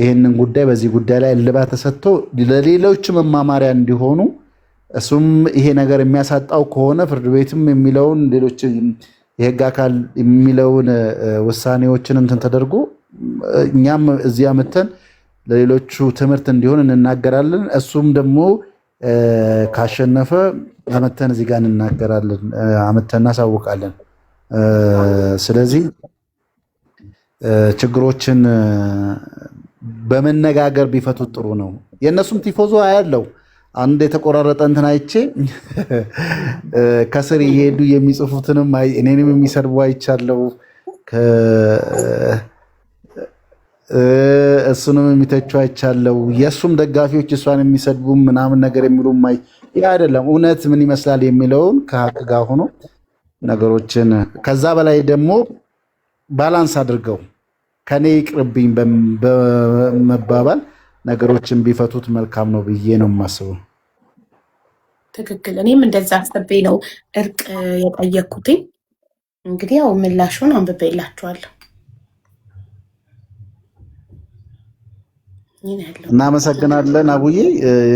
ይህንን ጉዳይ በዚህ ጉዳይ ላይ እልባት ተሰጥቶ ለሌሎች መማማሪያ እንዲሆኑ እሱም ይሄ ነገር የሚያሳጣው ከሆነ ፍርድ ቤትም የሚለውን ሌሎች የህግ አካል የሚለውን ውሳኔዎችን እንትን ተደርጎ እኛም እዚያ መተን ለሌሎቹ ትምህርት እንዲሆን እንናገራለን። እሱም ደግሞ ካሸነፈ አመተን እዚህ ጋር እንናገራለን፣ አመተን እናሳውቃለን። ስለዚህ ችግሮችን በመነጋገር ቢፈቱት ጥሩ ነው። የእነሱም ቲፎዞ ያለው አንድ የተቆራረጠ እንትን አይቼ ከስር እየሄዱ የሚጽፉትንም እኔንም የሚሰርቡ አይቻለው፣ እሱንም የሚተቹ አይቻለው። የእሱም ደጋፊዎች እሷን የሚሰድቡ ምናምን ነገር የሚሉም ይህ አይደለም። እውነት ምን ይመስላል የሚለውን ከሀቅ ጋር ሆኖ ነገሮችን ከዛ በላይ ደግሞ ባላንስ አድርገው ከኔ ይቅርብኝ በመባባል ነገሮችን ቢፈቱት መልካም ነው ብዬ ነው የማስበው። ትክክል። እኔም እንደዛ አስቤ ነው እርቅ የጠየኩትኝ። እንግዲህ ያው ምላሹን አንብቤላችኋለሁ። እናመሰግናለን አቡዬ።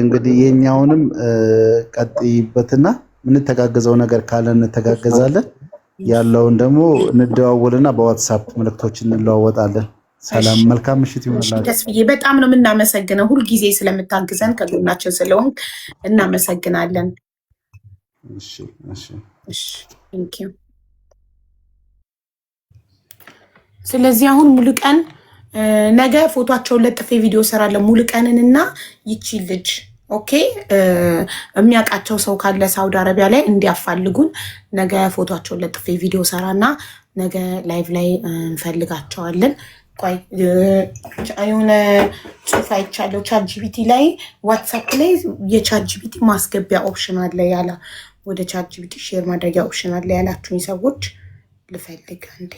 እንግዲህ የኛውንም ቀጥይበትና የምንተጋገዘው ነገር ካለ እንተጋገዛለን፣ ያለውን ደግሞ እንደዋወልና በዋትሳፕ መልእክቶች እንለዋወጣለን። ሰላም፣ መልካም ምሽት ይሆንላችሁ። ተስፍዬ በጣም ነው የምናመሰግነው፣ ሁልጊዜ ስለምታግዘን ከጎናችን ስለሆን እናመሰግናለን። ስለዚህ አሁን ሙሉቀን ነገ ፎቶቸውን ለጥፌ ቪዲዮ ሰራለሁ። ሙሉቀንን እና ይቺ ልጅ ኦኬ የሚያውቃቸው ሰው ካለ ሳውዲ አረቢያ ላይ እንዲያፋልጉን ነገ ፎቶቸውን ለጥፌ ቪዲዮ ሰራና ነገ ላይቭ ላይ እንፈልጋቸዋለን። ቆይ የሆነ ጽሁፍ አይቻለሁ ቻት ጂፒቲ ላይ ዋትሳፕ ላይ የቻት ጂፒቲ ማስገቢያ ኦፕሽን አለ ያለ ወደ ቻት ጂፒቲ ሼር ማድረጊያ ኦፕሽን አለ ያላችሁኝ ሰዎች ልፈልግ እንዴ